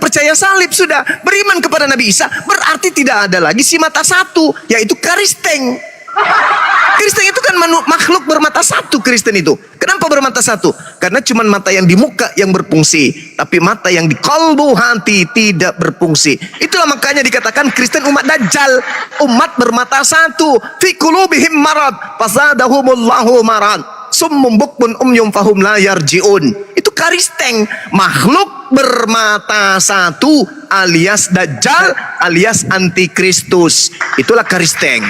percaya salib sudah, beriman kepada Nabi Isa, berarti tidak ada lagi si mata satu, yaitu Kristen. Kristen itu kan makhluk bermata satu. Kristen itu kenapa bermata satu? Karena cuma mata yang di muka yang berfungsi, tapi mata yang di kalbu hati tidak berfungsi. Itulah makanya dikatakan Kristen umat Dajjal, umat bermata satu. Fi qulubihim marad fazadahumullahu marad summum bukmun umyum fahum la yarjiun. Itu Kristen, makhluk bermata satu alias Dajjal alias antikristus. Itulah Kristen.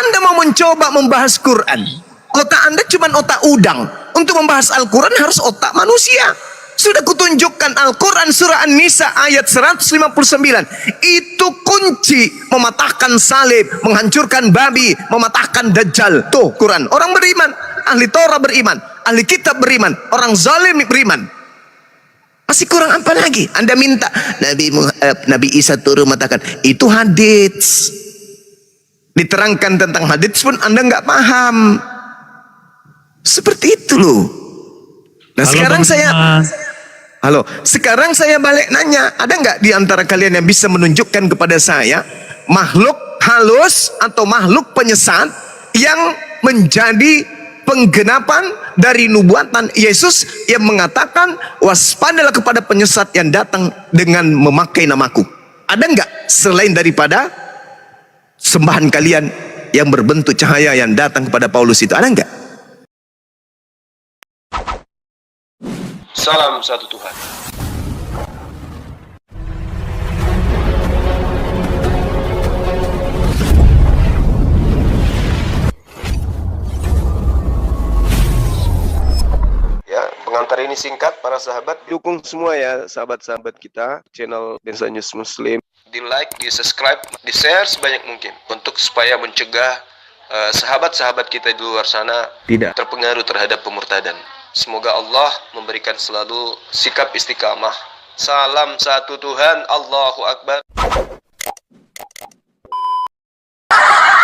Anda mau mencoba membahas Quran, otak Anda cuma otak udang. Untuk membahas Al-Quran harus otak manusia. Sudah kutunjukkan Al-Quran surah An-Nisa ayat 159. Itu kunci mematahkan salib, menghancurkan babi, mematahkan Dajjal. Tuh Quran. Orang beriman, ahli Torah beriman, ahli kitab beriman, orang zalim beriman. Masih kurang apa lagi? Anda minta Nabi Isa turun mengatakan itu hadits. Diterangkan tentang hadits pun Anda nggak paham. Seperti itu loh. Nah sekarang saya balik nanya, ada nggak di antara kalian yang bisa menunjukkan kepada saya makhluk halus atau makhluk penyesat yang menjadi penggenapan dari nubuatan Yesus yang mengatakan waspadalah kepada penyesat yang datang dengan memakai namaku? Ada nggak selain daripada sembahan kalian yang berbentuk cahaya yang datang kepada Paulus itu? Ada enggak? Salam satu Tuhan. Ya, pengantar ini singkat para sahabat. Dukung semua ya sahabat-sahabat kita channel Densa News Muslim. Di like, di subscribe, di share sebanyak mungkin untuk supaya mencegah sahabat-sahabat kita di luar sana tidak terpengaruh terhadap pemurtadan. Semoga Allah memberikan selalu sikap istiqamah. Salam satu Tuhan, Allahu Akbar.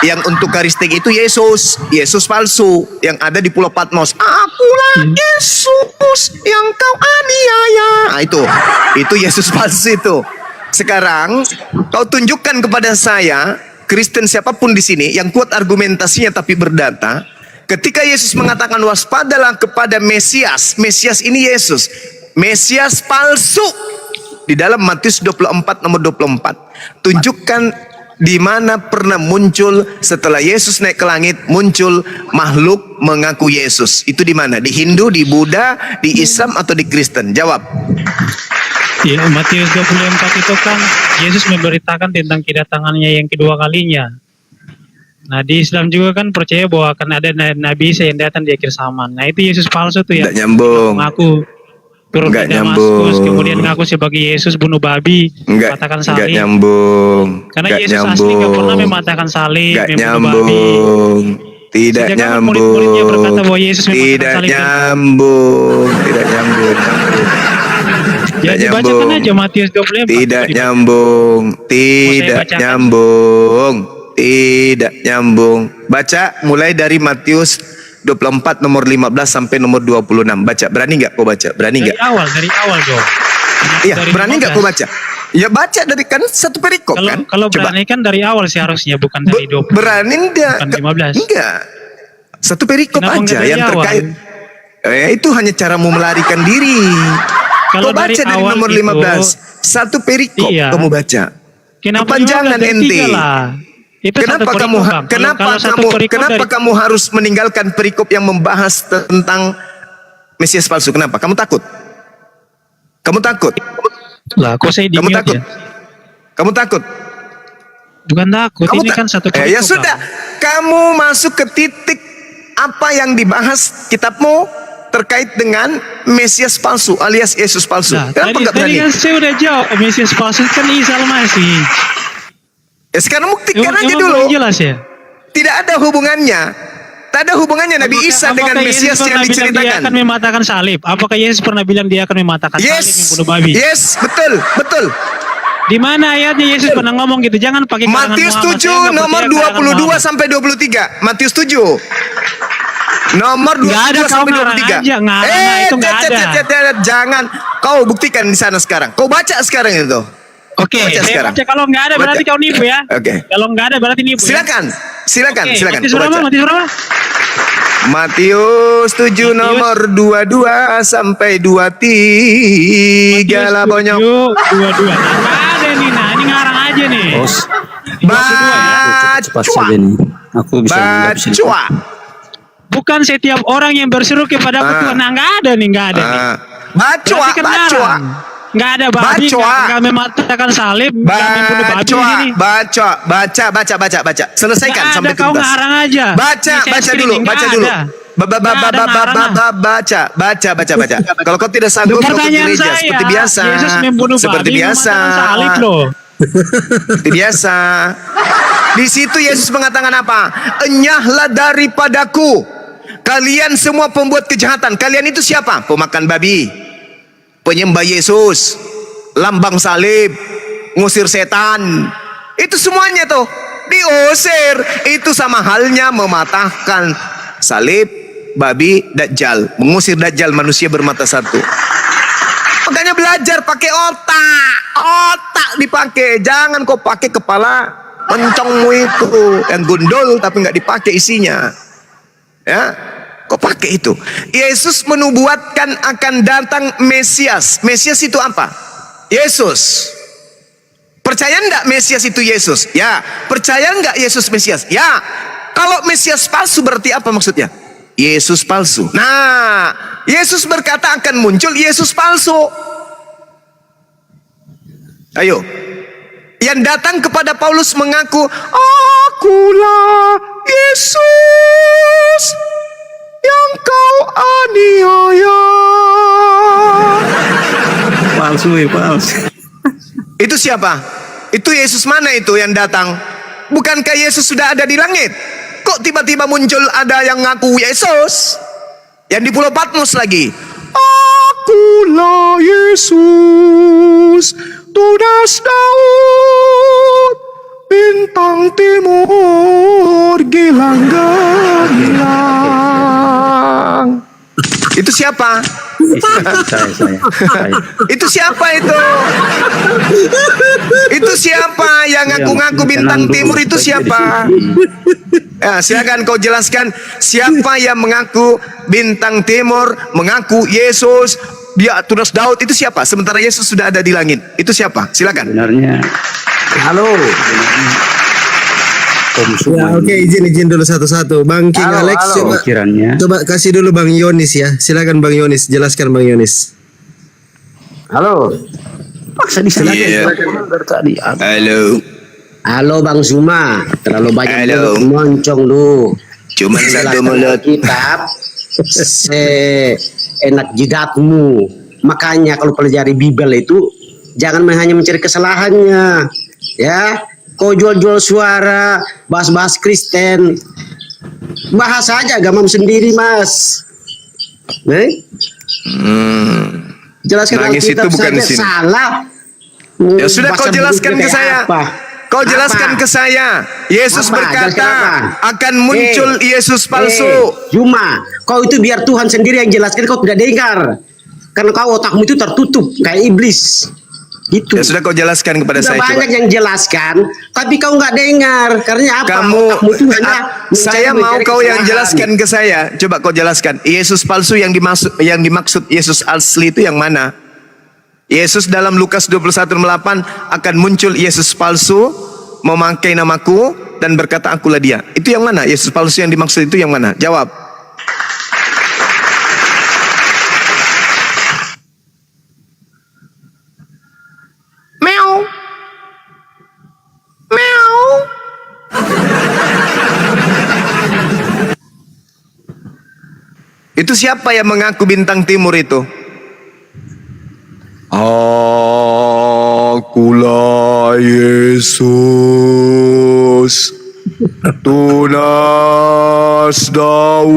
Yang untuk Kristen itu Yesus palsu yang ada di Pulau Patmos. Akulah Yesus yang kau aniaya. Nah, itu Yesus palsu itu. Sekarang kau tunjukkan kepada saya Kristen siapapun di sini yang kuat argumentasinya tapi berdata. Ketika Yesus mengatakan waspadalah kepada Mesias, Mesias ini Yesus, Mesias palsu di dalam Matius 24 nomor 24. Tunjukkan di mana pernah muncul setelah Yesus naik ke langit muncul makhluk mengaku Yesus. Itu di mana? Di Hindu, di Buddha, di Islam atau di Kristen? Jawab. Ya, Matius 24 itu kan Yesus memberitakan tentang kedatangannya yang kedua kalinya. Nah, di Islam juga kan percaya bahwa akan ada Nabi Isa yang datang di akhir zaman. Nah, itu Yesus palsu tuh ya. Nggak nyambung. Mengaku turun ke Damaskus, kemudian mengaku sebagai Yesus bunuh babi, matakan salib. Nggak nyambung. Karena Nggak Yesus nyambung. asli nggak pernah mematakan salib, Nggak membunuh babi. Tidak Sejak kapan nyambung. murid-muridnya berkata bahwa Yesus mematakan Tidak salib? nyambung. Tidak nyambung. Ya, dibacakan aja Matius 24. Tidak nyambung. Tidak nyambung. Tidak nyambung. Baca mulai dari Matius 24 nomor 15 sampai nomor 26. Baca. Berani nggak kau baca? Berani nggak? Dari awal dong. Iya, berani nggak kau baca? Ya baca dari kan satu perikop kan. Kalau berani kan dari awal seharusnya, bukan dari 20. Berani enggak? Bukan 15. Enggak. Satu perikop Kenapa aja yang awal? terkait. Itu hanya caramu melarikan diri. Kalau Kau baca dari awal nomor 15. Satu perikop iya. kamu baca. Kepanjangan ente. Kenapa kamu harus meninggalkan perikop yang membahas tentang Mesias palsu? Kenapa? Kamu takut? Kamu takut? Lah, kok saya Kamu takut? Ya? Kamu takut? Bukan takut, ini kan satu perikop. Ya sudah, kamu masuk ke titik apa yang dibahas kitabmu terkait dengan Mesias palsu alias Yesus palsu. Nah, kenapa nggak berani? Tadi kan saya udah jawab, Mesias palsu kan Isa Al-Masih. Ya sekarang buktikan aja dulu. Jelas ya? Tidak ada hubungannya. Tak ada hubungannya Nabi Isa dengan Mesias yang diceritakan. Dia akan mematakan salib. Apakah Yesus pernah bilang dia akan mematakan salib, membunuh babi? Yes, betul. Di mana ayatnya Yesus pernah ngomong gitu? Jangan pakai Matius 7 nomor 22 sampai 23. Matius 7. Nomor 22 Nggak ada, kau sampai ngarang 23. aja, ngarang, itu nggak ada. Jangan. Kau buktikan di sana sekarang. Kau baca sekarang itu. Oke, Baca saya sekarang. baca. Kalau nggak ada berarti Baca. kau nipu ya. Oke. Kalau nggak ada berarti nipu. Silakan. Silakan, Ya? Oke, silakan. Matius Kau berapa? baca. Matius berapa? Matius 7 Matius. nomor 22 sampai 23 lah bonyok. 22. Nah, nggak ada nih. Nah, ini ngarang aja nih. Bos, cepat Baca. saja nih. Aku bisa menjawab sendiri. Baca. Bukan setiap orang yang berseru kepadaku Ah. Tuhan. Nah, nggak ada nih, nggak ada nih. Baca, Berarti kan baca. ngarang. Nggak ada babi, Baca. nggak mematakan salib, nggak membunuh babi ini. Baca. Selesaikan Nggak sampai ada, kau tuntas. ngarang aja. Baca Ini saya dulu, screening, baca nggak dulu. ada. Nggak ada ngarang. Baca. Kalau kau tidak sanggup, kau ke Pertanyaan gereja saya, seperti biasa. Yesus membunuh Seperti babi, biasa. mematakan salib loh. Seperti biasa. Di situ Yesus mengatakan apa? Enyahlah daripadaku, kalian semua pembuat kejahatan. Kalian itu siapa? Pemakan babi, penyembah Yesus, lambang salib, ngusir setan. Itu semuanya tuh diusir. Itu sama halnya mematahkan salib, babi, dajjal, mengusir dajjal, manusia bermata satu. Makanya belajar pakai otak dipakai. Jangan kau pakai kepala mencongmu itu yang gundul tapi nggak dipakai isinya. Ya, kau pakai itu. Yesus menubuatkan akan datang Mesias. Mesias itu apa? Yesus. Percaya enggak Mesias itu Yesus? Ya. Percaya enggak Yesus Mesias? Ya. Kalau Mesias palsu berarti apa maksudnya? Yesus palsu. Nah, Yesus berkata akan muncul Yesus palsu. Ayo. Yang datang kepada Paulus mengaku, akulah Yesus yang kau aniaya. Palsu, palsu. Itu siapa? Itu Yesus mana itu yang datang? Bukankah Yesus sudah ada di langit? Kok tiba-tiba muncul ada yang ngaku Yesus? Yang di Pulau Patmos lagi. Akulah Yesus, tunas Daud, bintang timur, gilang gemilang. Itu siapa? Saya. Itu siapa itu? Itu siapa yang ngaku-ngaku bintang timur itu siapa? Ya, silakan kau jelaskan siapa yang mengaku bintang timur, mengaku Yesus, dia tunas Daud itu siapa? Sementara Yesus sudah ada di langit. Itu siapa? Silakan. Sebenarnya, Halo. Om Ya, semua oke, izin dulu satu-satu. Bang King Halo, Alex, halo. Pikirannya. coba kasih dulu Bang Yonis ya. Silakan Bang Yonis, jelaskan Bang Yonis. Halo. Paksa di sana. Iya. Dari tadi. Halo. Halo Bang Zuma, terlalu banyak Halo. mulut moncong lu. Cuman satu Jelaskan mulut. kitab enak jidatmu. Makanya kalau pelajari Bible itu jangan hanya mencari kesalahannya. Ya, kau jual-jual suara, bahas-bahas Kristen. Bahas aja agamamu sendiri, Mas. Jelaskan Nangis Alkitab itu bukan saja di sini. salah. Ya sudah kau Bahasa jelaskan Bibelnya ke kayak saya. apa? Kau jelaskan Apa? ke saya. Yesus Apa? Jelaskan berkata apa? akan muncul Yesus palsu. Cuma kau itu biar Tuhan sendiri yang jelaskan, kau tidak dengar. Karena kau otakmu itu tertutup kayak iblis. Gitu. Ya sudah kau jelaskan kepada Sudah saya coba. banyak yang jelaskan, tapi kau nggak dengar. Karena apa? Kamu, Otakmu itu hanya saya mau mencari kau yang kesalahan. jelaskan ke saya. Coba kau jelaskan. Yesus palsu yang dimaksud Yesus asli itu yang mana? Yesus dalam Lukas 21:8 akan muncul Yesus palsu memakai namaku dan berkata akulah dia. Itu yang mana? Yesus palsu yang dimaksud itu yang mana? Jawab. Meow. Meow. Itu siapa yang mengaku bintang timur itu? Akulah Yesus, tunas Daud,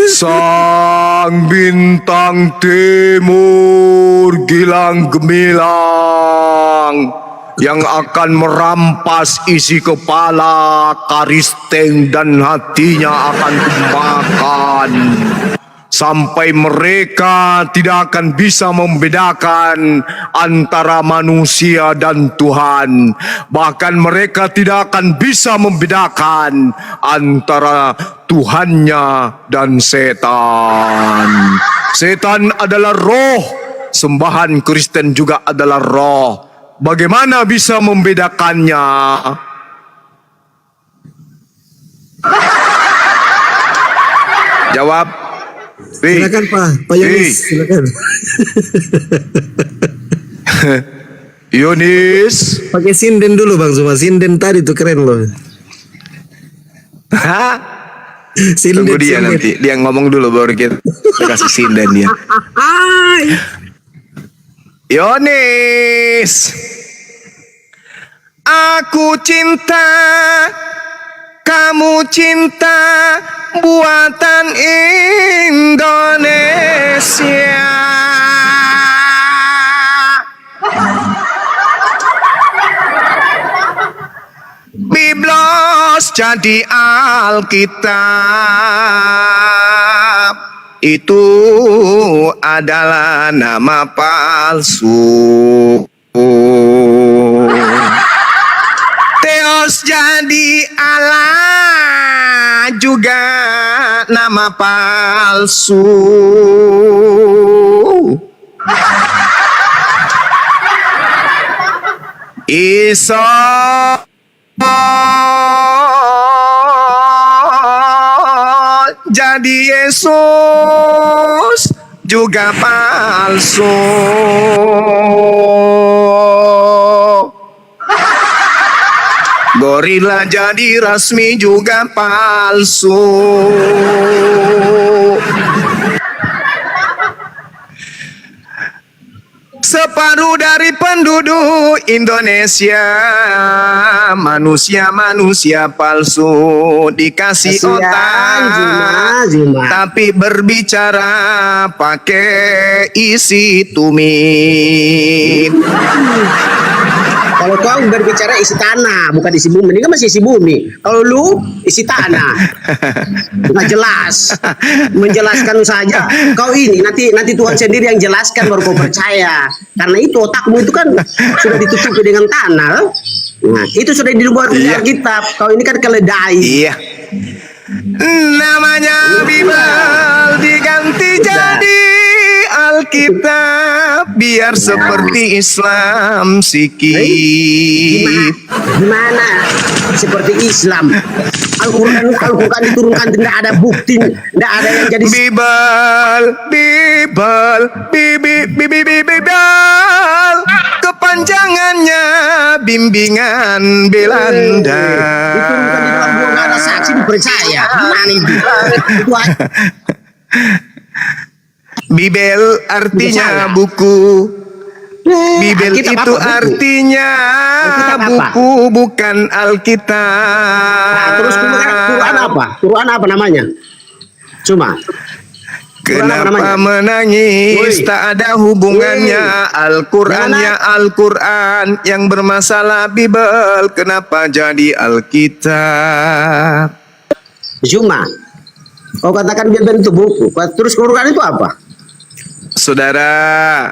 sang bintang timur gilang gemilang. yang akan merampas isi kepala Karisteng dan hatinya akan kumakan sampai mereka tidak akan bisa membedakan antara manusia dan Tuhan. Bahkan mereka tidak akan bisa membedakan antara Tuhannya dan setan. Setan adalah roh, sembahan Kristen juga adalah roh. Bagaimana bisa membedakannya? Jawab. Silakan Pak Yonis, silakan. Yonis. Pakai sinden dulu Bang Zuma, sinden tadi tuh keren loh. Hah? Sinden, Tunggu dia sinden. nanti, dia ngomong dulu baru kita kasih sinden dia. Yonis, aku cinta, kamu cinta, buatan Indonesia. Biblos jadi Alkitab, itu adalah nama palsu. Theos jadi Allah, juga nama palsu. Isa jadi Yesus, juga palsu. Gorila jadi resmi, juga palsu. Separuh dari penduduk Indonesia manusia-manusia palsu, dikasih Kasihan, otak Zuma. tapi berbicara pakai isi tumit. Kalau kau berbicara isi tanah, bukan isi bumi. Ini kan masih isi bumi. Kalau lu isi tanah, nggak jelas. Menjelaskan saja. Kau ini nanti Tuhan sendiri yang jelaskan baru kau percaya. Karena itu otakmu itu kan sudah ditutupi dengan tanah. Nah, itu sudah dibuat di Alkitab. Kau ini kan keledai. Iya. Namanya Bible diganti jadi Alkitab biar seperti Islam sikit. Gimana? Seperti Islam. Al-Quran diturunkan tidak ada bukti, tidak ada yang jadi Bible, kepanjangannya bimbingan Belanda. diturunkan di dalam buah, nggak ada saksi dipercaya. Gimana itu? Bibel artinya buku. Bibel Alkitab itu apa, buku? artinya Alkitab apa? buku, bukan Alkitab. Nah, terus Quran apa? Quran apa namanya? Cuma Kenapa namanya? menangis? Woi. Tak ada hubungannya. Al-Qurannya Jangan. Al-Quran, yang bermasalah Bibel. Kenapa jadi Alkitab? Cuma kau katakan dia bentuk buku. Terus Quran itu apa? Saudara,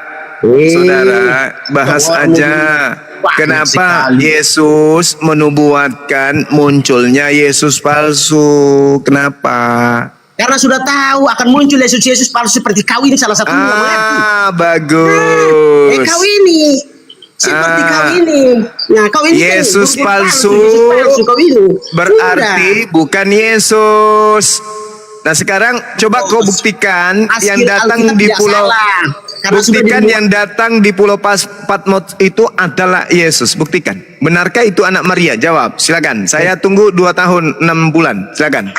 bahas kau aja. Wah, Kenapa sekali. Yesus menubuatkan munculnya Yesus palsu? Kenapa? Karena sudah tahu akan muncul Yesus palsu seperti kau ini salah satunya. Bagus. Kau ini seperti kau ini. Nah, kau ini kan Yesus palsu, Yesus palsu kau ini. berarti bukan Yesus. Nah sekarang coba kau buktikan yang datang di pulau, buktikan yang datang di pulau Patmos itu adalah Yesus. Buktikan. Benarkah itu anak Maria? Jawab. Silakan. Saya tunggu 2 tahun 6 bulan. Silakan.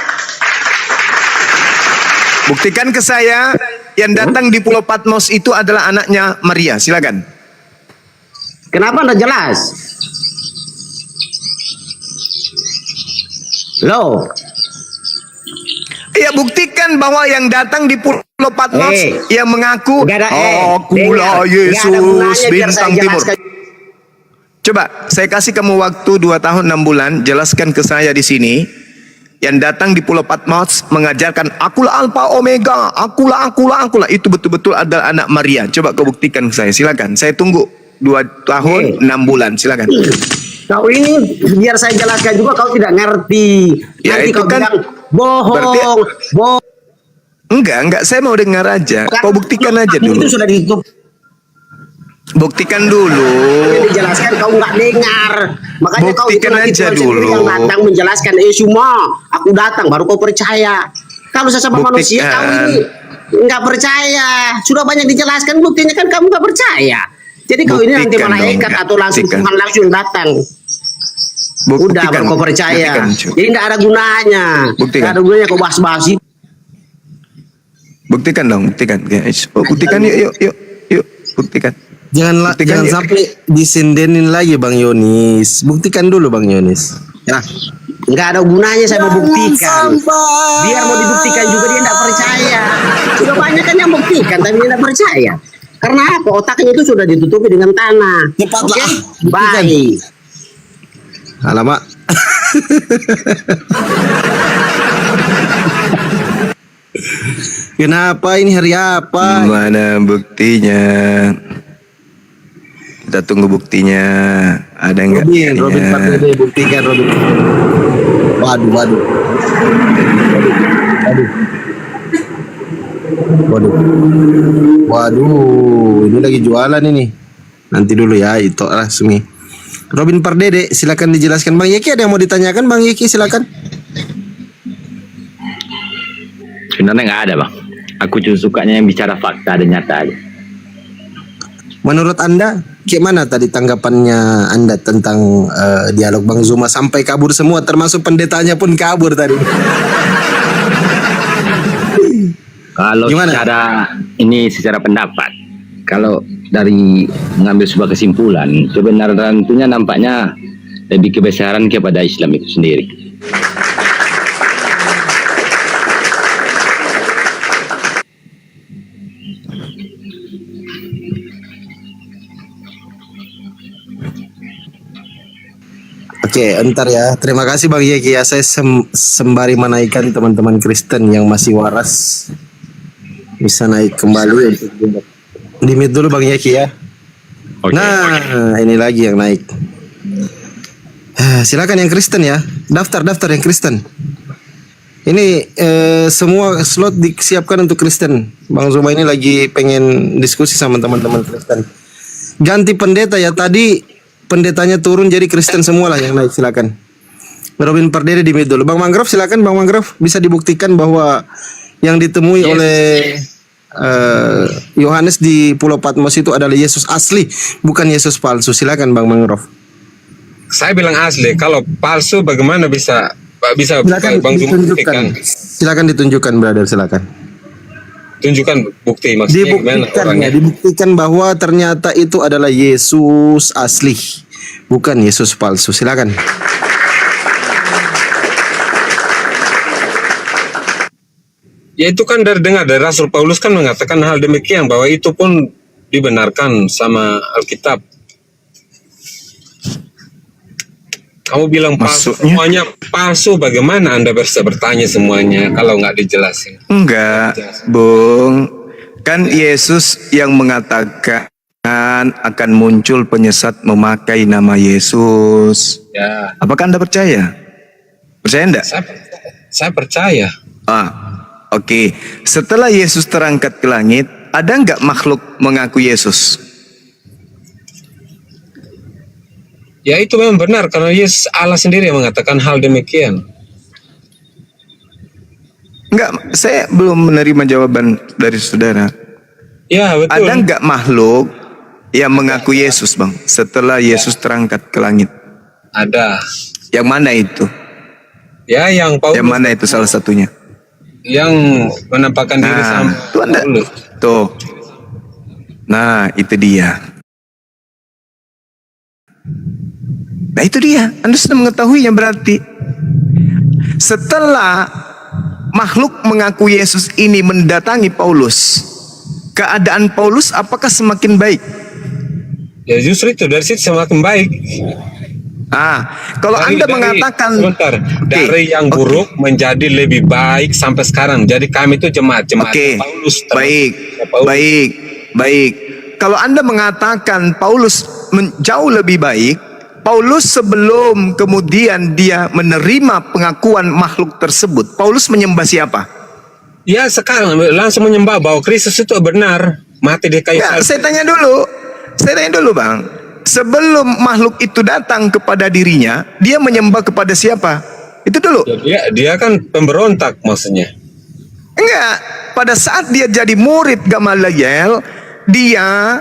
Buktikan ke saya yang datang di pulau Patmos itu adalah anaknya Maria. Silakan. Kenapa anda jelas? Loh, Ya buktikan bahwa yang datang di pulau Patmos yang mengaku nggak ada, akulah dengar. Nggak ada gunanya Yesus biar saya bintang timur. jelaskan. Coba saya kasih kamu waktu 2 tahun 6 bulan, jelaskan ke saya di sini. Yang datang di Pulau Patmos mengajarkan akulah Alfa Omega, akulah. Itu betul-betul adalah anak Maria. Coba kau buktikan ke saya, silakan. Saya tunggu 2 tahun 6 bulan, silakan. Kau ini biar saya jelaskan juga kau tidak ngerti. Ya, Nanti itu kau kan bilang bohong, berarti- bohong. Enggak, saya mau dengar aja. Kau buktikan aja dulu. Itu sudah ditutup. Buktikan dulu. Dijelaskan kau nggak dengar. Makanya kau itu Buktikan nanti aja Tuhan sendiri dulu. yang datang menjelaskan. Semua aku datang baru kau percaya. Kalau sesama manusia kau ini nggak percaya. Sudah banyak dijelaskan buktinya kan kamu nggak percaya. Jadi kau ini nanti Buktikan malaikat dong, atau langsung buktikan. Tuhan langsung datang. Udah baru kau percaya. Buktikan, Cu. Jadi nggak ada gunanya. Buktikan. Nggak ada gunanya kau bahas-bahas itu. Buktikan dong, buktikan. Guys. Oh, buktikan yuk. Buktikan. Jangan Buktikan ya. sampai disindenin lagi Bang Yonis. Buktikan dulu Bang Yonis. Ya. Nggak ada gunanya saya mau buktikan. Biar mau dibuktikan juga dia tidak percaya. Sudah banyak kan yang buktikan tapi dia tidak percaya. Karena apa? Otaknya itu sudah ditutupi dengan tanah. Cepatlah. Oke? Baik. Alamak. Kenapa ini hari apa? Mana buktinya? Kita tunggu buktinya. Ada enggak? Robin Pardede buktikan Robin. Waduh. Waduh, ini lagi jualan ini. Nanti dulu ya, itu langsung nih. Robin Pardede, silakan dijelaskan. Bang Yeki ada yang mau ditanyakan? Bang Yeki silakan. Sebenarnya nggak ada bang. Aku cuma sukanya yang bicara fakta dan nyata aja. Menurut Anda, gimana tadi tanggapannya Anda tentang dialog Bang Zuma sampai kabur semua, termasuk pendetanya pun kabur tadi. Kalau Gimana? secara pendapat, kalau dari mengambil sebuah kesimpulan, kebenaran tentunya nampaknya lebih kebesaran kepada Islam itu sendiri. Oke, entar ya. Terima kasih Bang Yeki ya. Saya sembari menaikkan teman-teman Kristen yang masih waras bisa naik kembali untuk di-mute dulu Bang Yeki ya. Oke. Nah, ini lagi yang naik. Silakan yang Kristen ya. Daftar yang Kristen. Ini semua slot disiapkan untuk Kristen. Bang Zuma ini lagi pengen diskusi sama teman-teman Kristen. Ganti pendeta ya. Tadi pendetanya turun jadi Kristen semua lah yang naik, silakan. Robin Pardede di mute dulu. Bang Mangrove silakan Bang Mangrove, bisa dibuktikan bahwa yang ditemui oleh Yohanes di Pulau Patmos itu adalah Yesus asli, bukan Yesus palsu. Silakan Bang Mangrove. Saya bilang asli. Kalau palsu bagaimana bisa Silakan Bang Zuma ditunjukkan. buktikan? Silakan ditunjukkan brother, silakan. Tunjukkan bukti maksudnya gimana Dibuktikan orangnya? ya, dibuktikan bahwa ternyata itu adalah Yesus asli, bukan Yesus palsu. Silakan. Ya itu kan dengar dari Rasul Paulus kan mengatakan hal demikian, bahwa itu pun dibenarkan sama Alkitab. Kamu bilang palsu, Maksudnya? semuanya palsu, bagaimana Anda bisa bertanya semuanya kalau nggak dijelasin? Enggak, Bung. Kan Yesus yang mengatakan akan muncul penyesat memakai nama Yesus. Ya, Apakah Anda percaya? Percaya enggak? saya percaya. Oke. Setelah Yesus terangkat ke langit, ada enggak makhluk mengaku Yesus? Ya itu memang benar, karena Yesus Allah sendiri yang mengatakan hal demikian. Enggak, saya belum menerima jawaban dari saudara. Ya betul. Ada enggak makhluk yang mengaku Yesus, Bang, setelah Yesus terangkat ke langit? Ada. Yang mana itu? Ya yang Paulus, Yang mana itu salah satunya? yang menampakkan diri sama itu Anda. Paulus. Tuh. Nah, itu dia. Nah, itu dia. Anda sudah mengetahuinya berarti. Setelah makhluk mengaku Yesus ini mendatangi Paulus, keadaan Paulus apakah semakin baik? Ya justru itu dari situ semakin baik. Kalau Anda mengatakan sebentar, dari yang buruk menjadi lebih baik sampai sekarang. Jadi kami itu jemaat Paulus. Baik. Kalau Anda mengatakan Paulus jauh lebih baik, Paulus sebelum kemudian dia menerima pengakuan makhluk tersebut, Paulus menyembah siapa? Ya sekarang langsung menyembah bahwa Kristus itu benar, mati di kayu salib. Saya tanya dulu Bang. Sebelum makhluk itu datang kepada dirinya, dia menyembah kepada siapa? Itu dulu. Dia kan pemberontak maksudnya. Enggak. Pada saat dia jadi murid Gamaliel, dia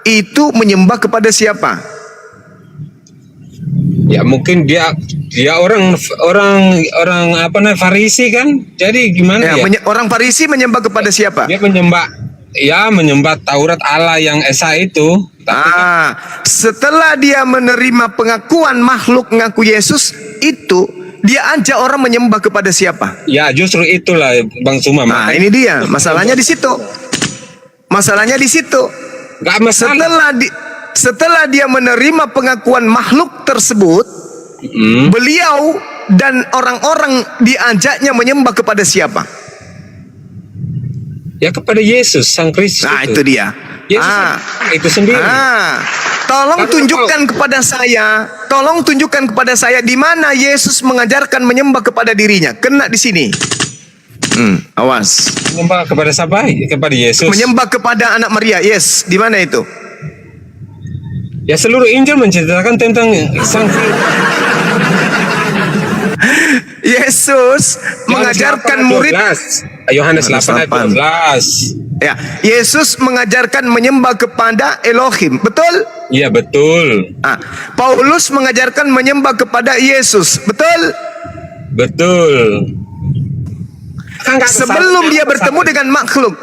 itu menyembah kepada siapa? Ya mungkin dia orang apa namanya Farisi kan. Jadi gimana ya? Orang Farisi menyembah kepada siapa? Dia menyembah Taurat Allah yang Esa itu. Setelah dia menerima pengakuan makhluk mengaku Yesus itu, dia ajak orang menyembah kepada siapa? Ya justru itulah Bang Suma. Ini dia masalahnya di situ. Gak masalah. Setelah dia menerima pengakuan makhluk tersebut, beliau dan orang-orang diajaknya menyembah kepada siapa? Ya kepada Yesus Sang Kristus. Itu dia. Yesus itu sendiri. Tolong tunjukkan kepada saya di mana Yesus mengajarkan menyembah kepada dirinya. Kena di sini. Awas. Menyembah kepada siapa? Kepada Yesus. Menyembah kepada anak Maria. Yes, di mana itu? Ya seluruh Injil menceritakan tentang Sang Yesus mengajarkan murid Yohanes 8 ayat 12. Ya, Yesus mengajarkan menyembah kepada Elohim, betul? Iya betul. Paulus mengajarkan menyembah kepada Yesus, betul? Betul. Sebelum dia bertemu dengan makhluk,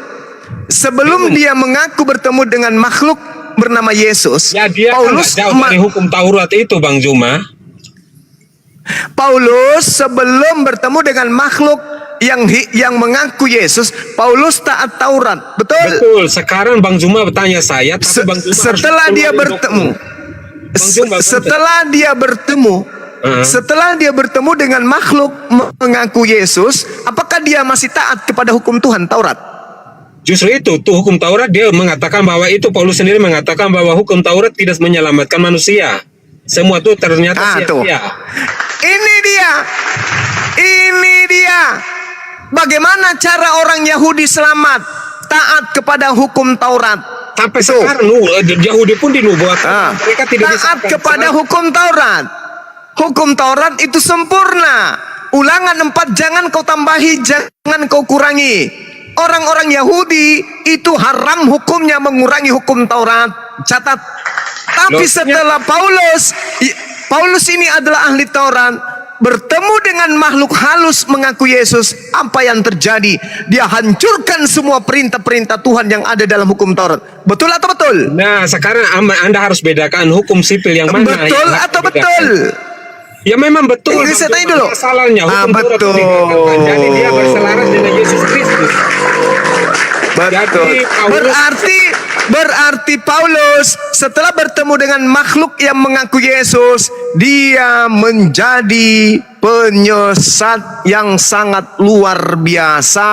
sebelum dia mengaku bertemu dengan makhluk bernama Yesus, ya, dia Paulus jauh dari hukum Taurat itu, Bang Juma. Paulus sebelum bertemu dengan makhluk yang mengaku Yesus, Paulus taat Taurat, betul? Betul. Sekarang Bang Juma bertanya saya, tapi Bang Juma setelah dia bertemu dengan makhluk mengaku Yesus, apakah dia masih taat kepada hukum Tuhan Taurat? Justru itu, tuh hukum Taurat dia mengatakan bahwa itu Paulus sendiri mengatakan bahwa hukum Taurat tidak menyelamatkan manusia. Semua itu ternyata sia-sia. Ini dia. Bagaimana cara orang Yahudi selamat? Taat kepada hukum Taurat. Sampai sekarang Yahudi pun dinubuatkan. Mereka tidak taat kepada hukum Taurat. Hukum Taurat itu sempurna. Ulangan 4 jangan kau tambahi, jangan kau kurangi. Orang-orang Yahudi itu haram hukumnya mengurangi hukum Taurat. Catat. Tapi setelah Paulus ini adalah ahli Taurat, bertemu dengan makhluk halus mengaku Yesus, apa yang terjadi? Dia hancurkan semua perintah-perintah Tuhan yang ada dalam hukum Taurat. Betul atau betul? Nah, sekarang Anda harus bedakan hukum sipil yang mana. Betul atau betul? Ya memang betul. Saya tanya dulu. Masalahnya hukum betul. Jadi dia berselaras dengan Yesus Kristus. Betul. Berarti Paulus setelah bertemu dengan makhluk yang mengaku Yesus, dia menjadi penyesat yang sangat luar biasa.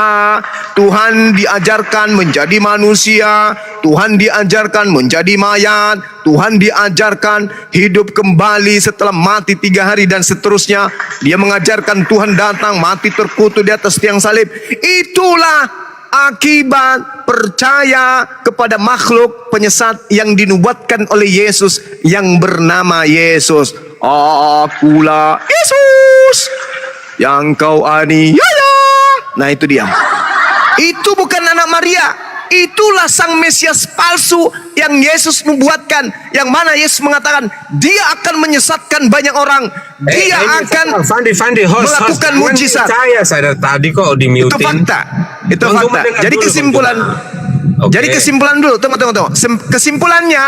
Tuhan diajarkan menjadi manusia, Tuhan diajarkan menjadi mayat, Tuhan diajarkan hidup kembali setelah mati 3 hari dan seterusnya. Dia mengajarkan Tuhan datang mati terkutuk di atas tiang salib. Itulah akibat percaya kepada makhluk penyesat yang dinubuatkan oleh Yesus yang bernama Yesus. Akulah Yesus yang kau aniaya. Nah itu dia. Itu bukan anak Maria. Itulah sang Mesias palsu yang Yesus nubuatkan, yang mana Yesus mengatakan dia akan menyesatkan banyak orang. Dia akan melakukan mujizat. Saya tadi kok dimutin. Itu fakta. Itu fakta. Jadi kesimpulan. Jadi kesimpulan dulu. Tunggu. Kesimpulannya,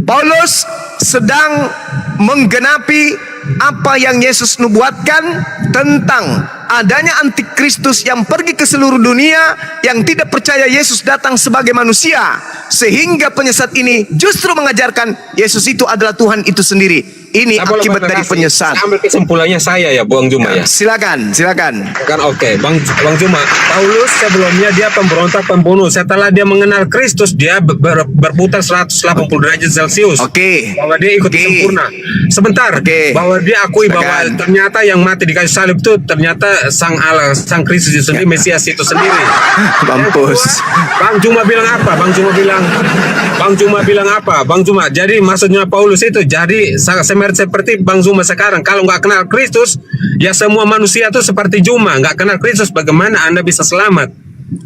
Paulus sedang menggenapi apa yang Yesus nubuatkan tentang adanya antikristus yang pergi ke seluruh dunia, yang tidak percaya Yesus datang sebagai manusia. Sehingga penyesat ini justru mengajarkan Yesus itu adalah Tuhan itu sendiri. Ini Saya boleh akibat dari menerasi. penyesat. Saya ambil kesimpulannya saya ya, Bang Juma ya. Silakan. Kan oke, Bang Juma. Paulus sebelumnya dia pemberontak, pembunuh. Setelah dia mengenal Kristus, dia berputar 180 derajat Celcius. Oke. Bahwa dia ikut Oke. sempurna. Sebentar. Oke. Bahwa dia akui bahwa Silakan. ternyata yang mati di kayu salib itu ternyata Sang Allah, Sang Kristus itu sendiri, Mesias itu sendiri. Mampus. Bang Juma bilang apa? Bang Juma bilang apa? Bang Juma, jadi maksudnya Paulus itu jadi seperti Bang Juma sekarang. Kalau nggak kenal Kristus, ya semua manusia itu seperti Juma, nggak kenal Kristus. Bagaimana Anda bisa selamat?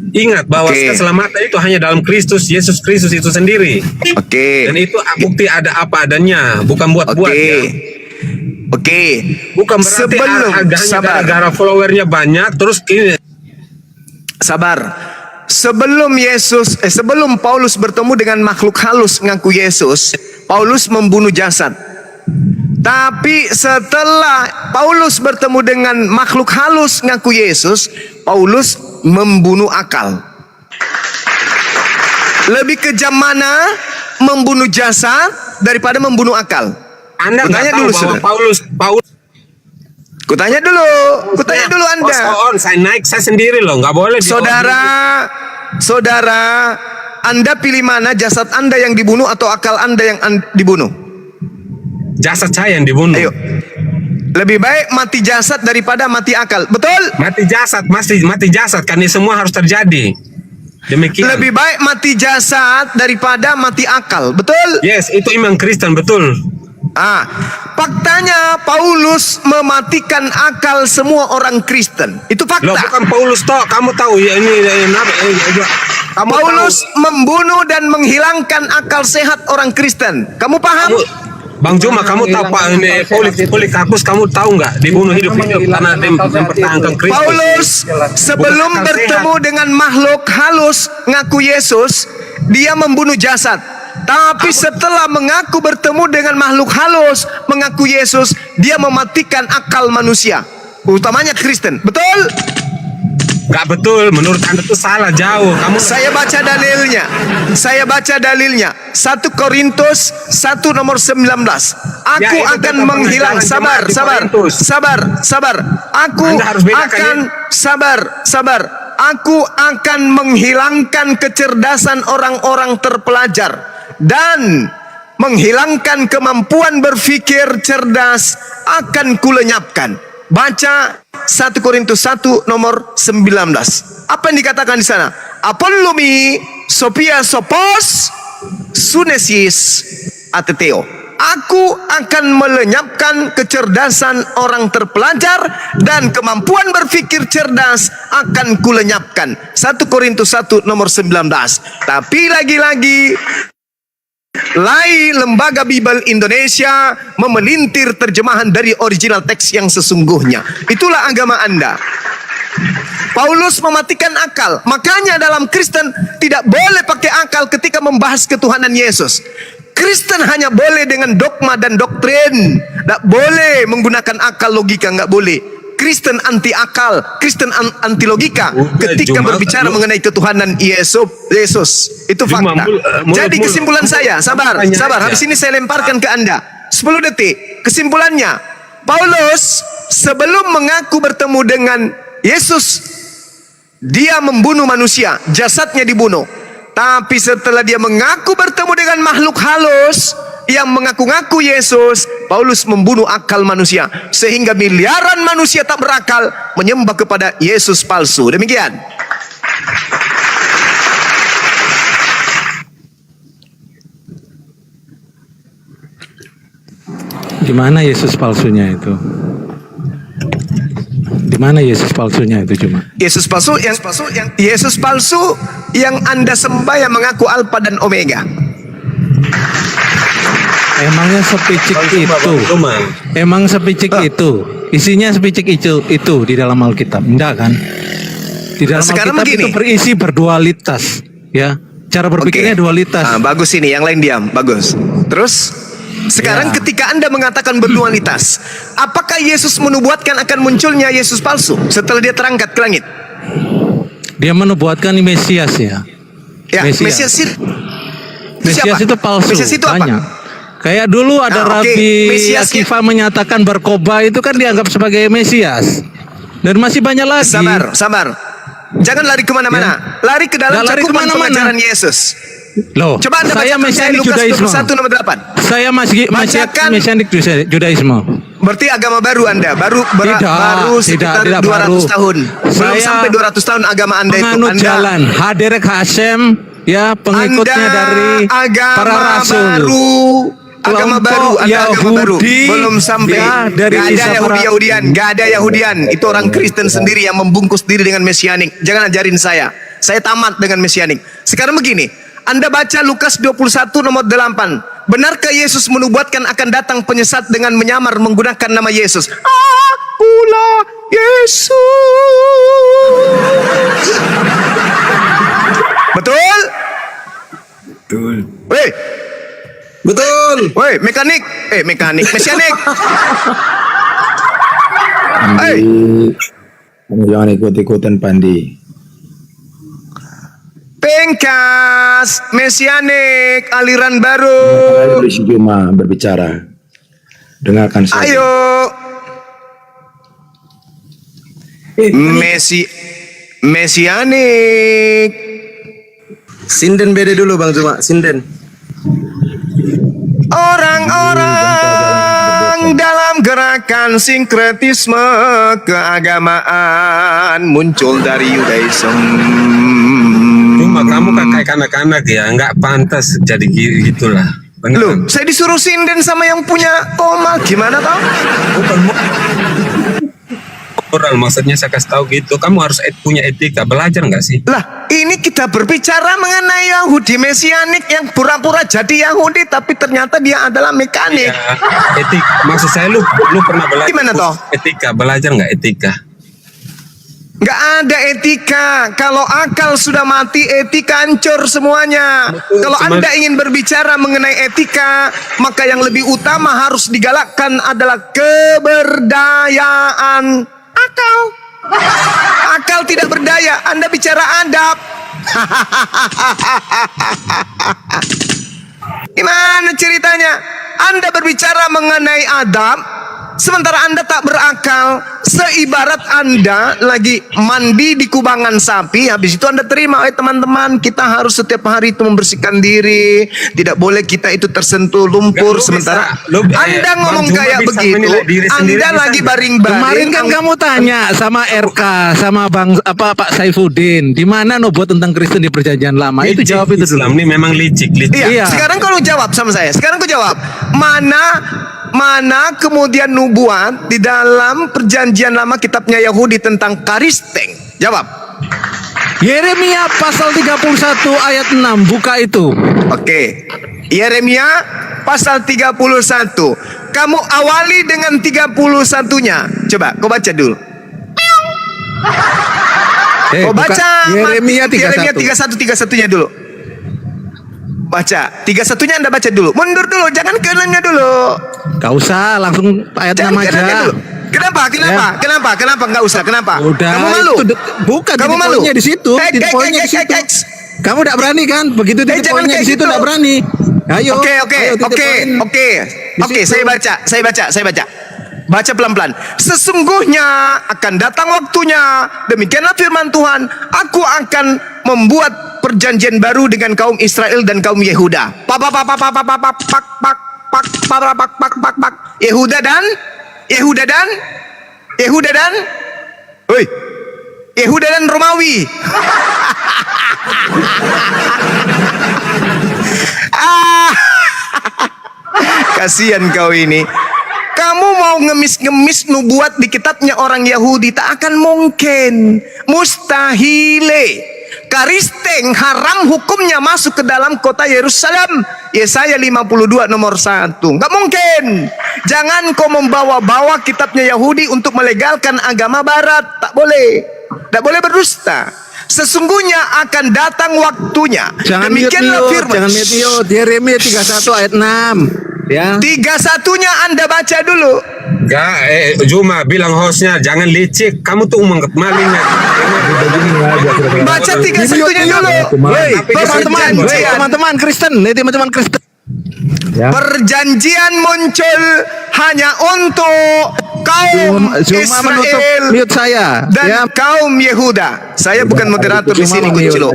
Ingat bahwa Oke. keselamatan itu hanya dalam Kristus, Yesus Kristus itu sendiri. Oke. Dan itu bukti ada apa adanya, bukan buat-buat Oke. ya. Oke. Bukan berarti Sebelum harganya sabar. gara-gara followernya banyak, terus ini Sabar. Sebelum Paulus bertemu dengan makhluk halus ngaku Yesus, Paulus membunuh jasad. Tapi setelah Paulus bertemu dengan makhluk halus ngaku Yesus, Paulus membunuh akal. Lebih kejam mana membunuh jasad daripada membunuh akal? Anda nggak Kutanya tahu dulu, bahwa saudara. Kutanya dulu Anda. saya sendiri loh, nggak boleh. Saudara, Anda pilih mana, jasad Anda yang dibunuh atau akal Anda yang dibunuh? Jasad saya yang dibunuh. Ayo. Lebih baik mati jasad daripada mati akal. Betul? Mati jasad, karena ini semua harus terjadi. Demikian. Lebih baik mati jasad daripada mati akal. Betul? Yes, itu iman Kristen, betul. Faktanya Paulus mematikan akal semua orang Kristen. Itu fakta. Loh, bukan Paulus toh, kamu tahu ya ini kamu Paulus tahu. membunuh dan menghilangkan akal sehat orang Kristen. Kamu paham? Bang Juma, kamu tahu Pak ini Polikarpus, kamu tahu nggak dibunuh hidup-hidup karena dia mempertahankan Kristus. Paulus sebelum Bukan akal bertemu sehat. dengan makhluk halus ngaku Yesus, dia membunuh jasad. Tapi setelah mengaku bertemu dengan makhluk halus mengaku Yesus, dia mematikan akal manusia, utamanya Kristen. Betul? Nggak betul, menurut Anda itu salah jauh. Saya baca dalilnya. 1 Korintus 1 nomor 19. Aku Ya, itu akan tetap menghilang. pengajaran jemaat di Korintus. Sabar. Aku Anda harus bedakan, akan sabar. Aku akan menghilangkan kecerdasan orang-orang terpelajar dan menghilangkan kemampuan berpikir cerdas akan kulenyapkan. Baca 1 Korintus 1 nomor 19. Apa yang dikatakan di sana? Apollumi sophia sopos sunesis ateteo. Aku akan melenyapkan kecerdasan orang terpelajar dan kemampuan berpikir cerdas akan kulenyapkan. 1 Korintus 1 nomor 19. Tapi lagi-lagi Lembaga Bible Indonesia memelintir terjemahan dari original teks yang sesungguhnya. Itulah agama Anda. Paulus mematikan akal. Makanya dalam Kristen tidak boleh pakai akal ketika membahas ketuhanan Yesus. Kristen hanya boleh dengan dogma dan doktrin. Tidak boleh menggunakan akal, logika, nggak boleh. Kristen anti akal, Kristen anti logika ketika berbicara mengenai ketuhanan Yesus. Itu fakta. Jadi kesimpulan saya, sabar. Habis ini saya lemparkan ke Anda. 10 detik. Kesimpulannya, Paulus sebelum mengaku bertemu dengan Yesus, dia membunuh manusia, jasadnya dibunuh. Tapi setelah dia mengaku bertemu dengan makhluk halus yang mengaku-ngaku Yesus, Paulus membunuh akal manusia sehingga miliaran manusia tak berakal menyembah kepada Yesus palsu. Demikian. Di mana Yesus palsunya itu? Di mana Yesus palsunya itu cuma? Yesus palsu yang Anda sembah yang mengaku Alfa dan Omega. Emangnya sepicik itu? Emang sepicik itu? Isinya sepicik itu di dalam Alkitab? Enggak kan? Di dalam Sekarang Alkitab begini. itu berisi berdualitas, ya. Cara berpikirnya dualitas. Bagus ini, yang lain diam. Bagus. Terus sekarang ketika Anda mengatakan berdualitas, apakah Yesus menubuatkan akan munculnya Yesus palsu setelah dia terangkat ke langit? Dia menubuatkan Mesias ya. Ya, Mesias itu Mesias siapa? itu palsu. Mesias itu apa? Banyak. Kayak dulu ada Nah, oke. Rabi Mesiasnya- Akiva menyatakan Barkoba itu kan dianggap sebagai Mesias. Dan masih banyak lagi. Sabar. Jangan lari kemana-mana. Lari ke dalam Nggak lari cakupan kemana-mana. pengajaran Yesus. Loh, Coba Anda saya bacakan saya Mesianik Lukas Judaisme. 21 nomor 8. Saya masih Bacakan. Mesianik Judaisme. Berarti agama baru Anda, baru sekitar tidak 200 baru. tahun. Belum Saya sampai 200 tahun agama Anda itu. Penganut Anda jalan Haderek Hashem, ya pengikutnya Anda dari agama para rasul. baru. Agama Kelompok baru, Anda agama baru. Yahudi, Belum sampai. ya, dari Gak ada Isa para- Yahudian, gak ada Yahudian. Itu orang Kristen sendiri yang membungkus diri dengan mesianik. Jangan ajarin saya. Saya tamat dengan mesianik. Sekarang begini, Anda baca Lukas 21 nomor 8. Benarkah Yesus menubuatkan akan datang penyesat dengan menyamar menggunakan nama Yesus? Akulah Yesus. Betul? Betul. Weh, Betul. woi, mekanik, mesianik. Hei, Kamu jangan ikut-ikutan Pandi. pengkas, mesianik, aliran baru. Ayo si Juma berbicara. Dengarkan saya. Ayo. Mesianik. Sinden beda dulu Bang Zuma, sinden. Orang-orang dalam gerakan sinkretisme keagamaan muncul dari Yudaism. Cuma kamu kan kayak anak-anak ya, nggak pantas jadi gitulah. Bener Loh, kan? saya disuruh sinden sama yang punya koma, gimana tau? Bukan moral, maksudnya saya kasih tahu gitu. Kamu harus punya etika, belajar nggak sih? Lah, ini kita berbicara mengenai Yahudi mesianik yang pura-pura jadi Yahudi tapi ternyata dia adalah mekanik. Ya, etik. Maksud saya lu pernah belajar Gimana toh? etika, belajar nggak etika? Nggak ada etika. Kalau akal sudah mati, etika hancur semuanya. Betul, Kalau cuman- Anda ingin berbicara mengenai etika, maka yang lebih utama harus digalakkan adalah keberdayaan akal. Akal tidak berdaya, Anda bicara adab. Gimana ceritanya? Anda berbicara mengenai adab, sementara Anda tak berakal. Seibarat Anda lagi mandi di kubangan sapi, habis itu Anda terima, teman-teman, kita harus setiap hari itu membersihkan diri, tidak boleh kita itu tersentuh lumpur. Nggak, lu Sementara bisa. Lu, Anda Bang ngomong Juma kayak bisa begitu, menilai diri sendiri, Anda bisa lagi nggak? baring-baring. Kemarin kan kamu tanya sama RK, sama Pak Saifuddin, di mana nubuat tentang Kristen di Perjanjian Lama? Itu Licik, jawab itu dulu. Islam ini memang licik. Iya, Iya. sekarang kalau jawab sama saya. Sekarang kau jawab. Mana kemudian nubuat di dalam Perjanjian Lama kitabnya Yahudi tentang karisteng? Jawab. Yeremia pasal 31 ayat 6, buka itu. Oke. Yeremia pasal 31. Kamu awali dengan 31-nya. Coba kau baca dulu. Kau buka baca Yeremia 31 31-nya dulu. Baca 31-nya Anda baca dulu. Mundur dulu, jangan ke enamnya dulu. Gak usah, langsung ayat 6 Jangan ke enamnya aja. dulu. Kenapa? Kenapa? Enggak usah. Kenapa? Udah, Kamu malu? itu bukan Kamu titik malu? poinnya di situ. Titik poinnya di situ. Kamu tidak berani kan? Begitu titik jangan poinnya kayak di situ gitu. tidak berani. Ayo. Oke, ayo, titik poin di situ. saya baca. Baca pelan-pelan. Sesungguhnya akan datang waktunya, demikianlah firman Tuhan, aku akan membuat perjanjian baru dengan kaum Israel dan kaum Yehuda. Yehuda dan Romawi. Kasihan kau ini. Kamu mau ngemis-ngemis nubuat di kitabnya orang Yahudi, tak akan mungkin. Mustahile. Karisteng haram hukumnya masuk ke dalam kota Yerusalem. Yesaya 52 nomor 1. Nggak mungkin. Jangan kau membawa-bawa kitabnya Yahudi untuk melegalkan agama barat. Tak boleh. Tak boleh berdusta. Sesungguhnya akan datang waktunya. Jangan Demikianlah mute, firman. jangan mute. Yeremia 31 ayat 6. Ya. 31-nya Anda baca dulu. Juma bilang hostnya jangan licik. Kamu tuh maling. Baca 31-nya dulu. Teman-teman Kristen, teman-teman Kristen. Perjanjian muncul hanya untuk kaum Cuma menutup Israel mute saya. dan kaum Yehuda. Saya bukan moderator di sini, Kucilo.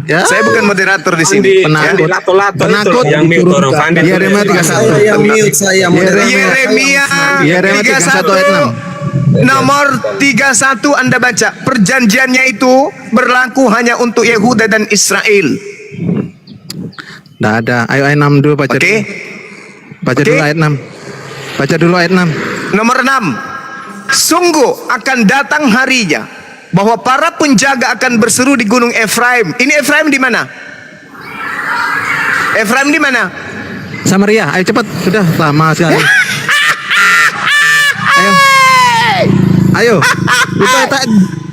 Saya bukan moderator di sini. Penakut. Penakut yang mute orang Fandi. Yeremia 31. Yang mute saya Yeremia 31 ayat 6. nomor 31 Anda baca. Perjanjiannya itu berlaku hanya untuk Yehuda dan Israel. Nggak ada. Ayo ayat 6 dulu baca. Oke. Baca Oke. dulu ayat 6. Baca dulu ayat 6. Nomor 6. Sungguh akan datang harinya bahwa para penjaga akan berseru di gunung Efraim. Ini Efraim di mana? Efraim di mana? Samaria, ayo cepat. Sudah lama sekali. Ayo.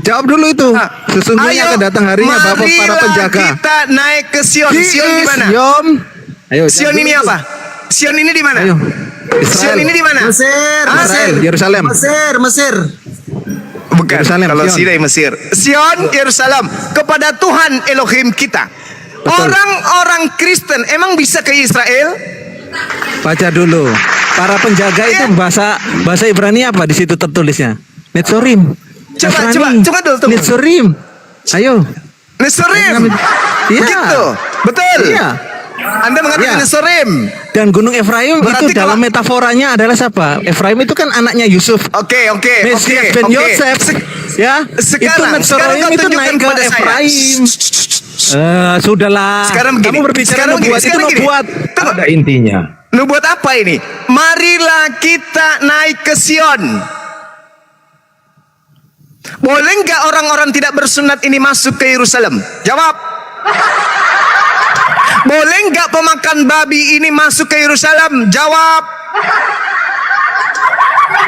Jawab dulu itu. Sesungguhnya akan datang harinya Bapak para marilah penjaga. kita naik ke Sion. Sion di mana? Sion. Ayo. Sion ini apa? Sion ini di mana? Ayo. Sion Israel. ini di mana? Mesir, Israel, Yerusalem. Mesir. Bukan. Yerusalem, Kalau Sion. Sinai Mesir. Sion, Yerusalem. Kepada Tuhan Elohim kita. Betul. Orang-orang Kristen emang bisa ke Israel? Baca dulu. Para penjaga itu bahasa Ibrani apa di situ tertulisnya? Netsorim. Coba dulu tunggu. Netsorim. Ayo. Nesorim. Iya. Begitu. Betul. Iya. Anda mengatakan Iya. Nesorim. Dan Gunung Efraim Berarti itu dalam kalau- metaforanya adalah siapa? Efraim itu kan anaknya Yusuf. Oke. Mesias ben Yosef. Ya. Sekarang itu Netsorim kau itu tunjukkan naik ke kepada saya. Efraim. Sudahlah. Sekarang begini. Kamu berbicara Sekarang begini. nubuat itu Sekarang begini. nubuat. Tunggu. Ada intinya. Nubuat apa ini? Marilah kita naik ke Sion. Boleh nggak orang-orang tidak bersunat ini masuk ke Yerusalem? Jawab. Boleh nggak pemakan babi ini masuk ke Yerusalem? Jawab.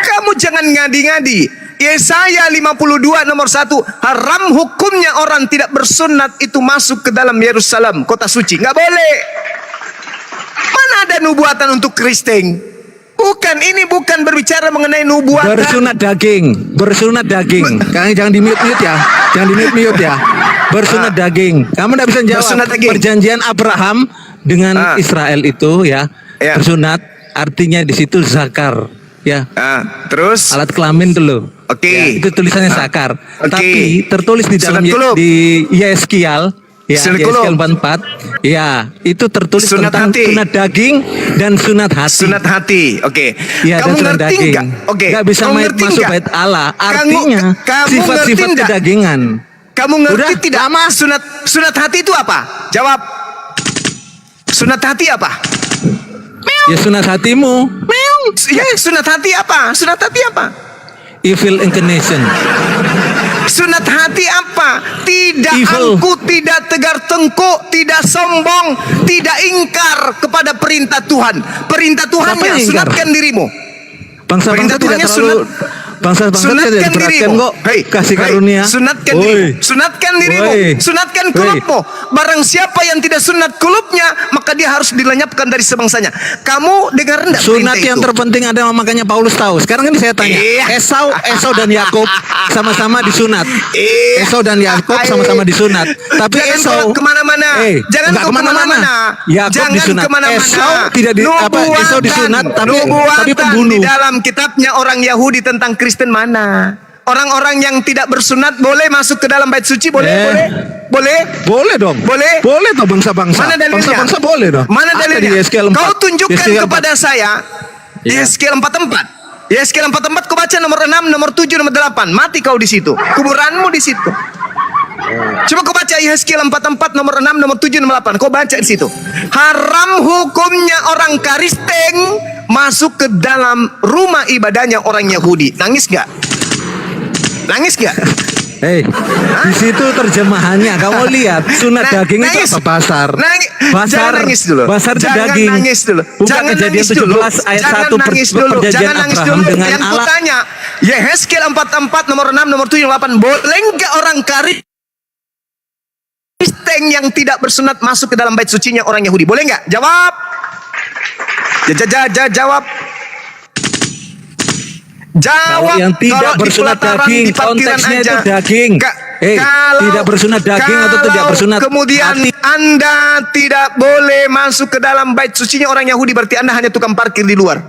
Kamu jangan ngadi-ngadi. Yesaya 52 nomor 1. Haram hukumnya orang tidak bersunat itu masuk ke dalam Yerusalem, kota suci. Nggak boleh. Mana ada nubuatan untuk Kristen? Ini bukan berbicara mengenai nubuatan. Bersunat daging. Jangan di mute ya. Jangan di mute ya. Bersunat daging. Kamu tidak bisa jawab. Bersunat daging. Perjanjian Abraham dengan Israel itu ya. Ya. Bersunat artinya di situ zakar ya. Terus? Alat kelamin dulu. Oke. Ya, itu tulisannya zakar. Oke. Tapi tertulis di dalam Sunat kulub. di Yeskiel. Ya, Sunat Yeskiel kulub. 44. Ya, itu tertulis Sunat tentang hati. sunat daging dan sunat hati. Sunat hati. Oke. Ya, Kamu dan sunat ngerti daging. nggak? Oke. Nggak bisa Kamu masuk ngerti nggak? bait Allah. Kamu Artinya ngerti sifat-sifat nggak? kedagingan. Kamu ngerti Udah, tidak? lama. Sunat hati itu apa? Jawab. Sunat hati apa? Ya sunat hatimu. Ya, sunat hati apa? Sunat hati apa? Evil inclination. Sunat hati apa? Tidak Evil. angkuh, tidak tegar tengkuk, tidak sombong, tidak ingkar kepada perintah Tuhan. Perintah Siapa Tuhannya, yang ingkar? sunatkan dirimu. Bangsa-bangsa Perintah tidak Tuhannya terlalu bangsa-bangsa tidak Sunatkan diperhatikan dirimu. kok. Kasih karunia. Sunatkan Woi. dirimu. Sunatkan dirimu. Woi. Sunatkan Woi. kulupmu. Barang siapa yang tidak sunat kulupnya, maka dia harus dilenyapkan dari sebangsanya. Kamu dengar enggak Sunat perintah yang itu? terpenting adalah makanya Paulus tahu. Sekarang ini saya tanya. Iya. Esau dan Yakub sama-sama disunat. Iya. Esau dan Yakub sama-sama disunat. Tapi Jangan Esau kau kemana-mana. Jangan enggak kau kemana-mana. Jangan Yakub disunat. kemana-mana. Esau tidak Esau disunat tapi Nubuatan pembunuh. di dalam kitabnya orang Yahudi tentang Kristen mana? Orang-orang yang tidak bersunat boleh masuk ke dalam bait suci? Boleh? Boleh dong. Boleh? Boleh toh bangsa-bangsa. Mana dalilnya? Bangsa-bangsa boleh dong. Mana Ada dalilnya? di Yeskiel 4. Kau tunjukkan Yeskiel 4. kepada saya Yeskiel 44. Yeskiel 44 kau baca nomor 6, nomor 7, nomor 8. Mati kau di situ. Kuburanmu di situ. Coba kau baca Yeskiel 44 nomor 6, nomor 7, nomor 8. Kau baca di situ. Haram hukumnya orang Kristen masuk ke dalam rumah ibadahnya orang Yahudi. Nangis gak? Nangis gak? Hei, di situ terjemahannya kamu lihat sunat daging itu apa basar. Basar, Jangan nangis dulu. basar itu Jangan daging. nangis dulu. Bukan Jangan Kejadian nangis dulu. 17 ayat Jangan 1 nangis dulu. perjanjian Jangan nangis Abraham dulu. dengan Yang Allah. kutanya, Yeskiel 44 nomor 6, nomor 7, nomor 8. Boleh enggak orang Kristen yang tidak bersunat masuk ke dalam bait sucinya orang Yahudi? Boleh enggak? Jawab. Jawab. Jawab. Kalau yang tidak Kalau di bersunat pelataran, daging, di parkiran konteksnya aja. itu daging. Tidak bersunat daging atau tidak bersunat kemudian hati. Anda tidak boleh masuk ke dalam bait sucinya orang Yahudi, berarti Anda hanya tukang parkir di luar.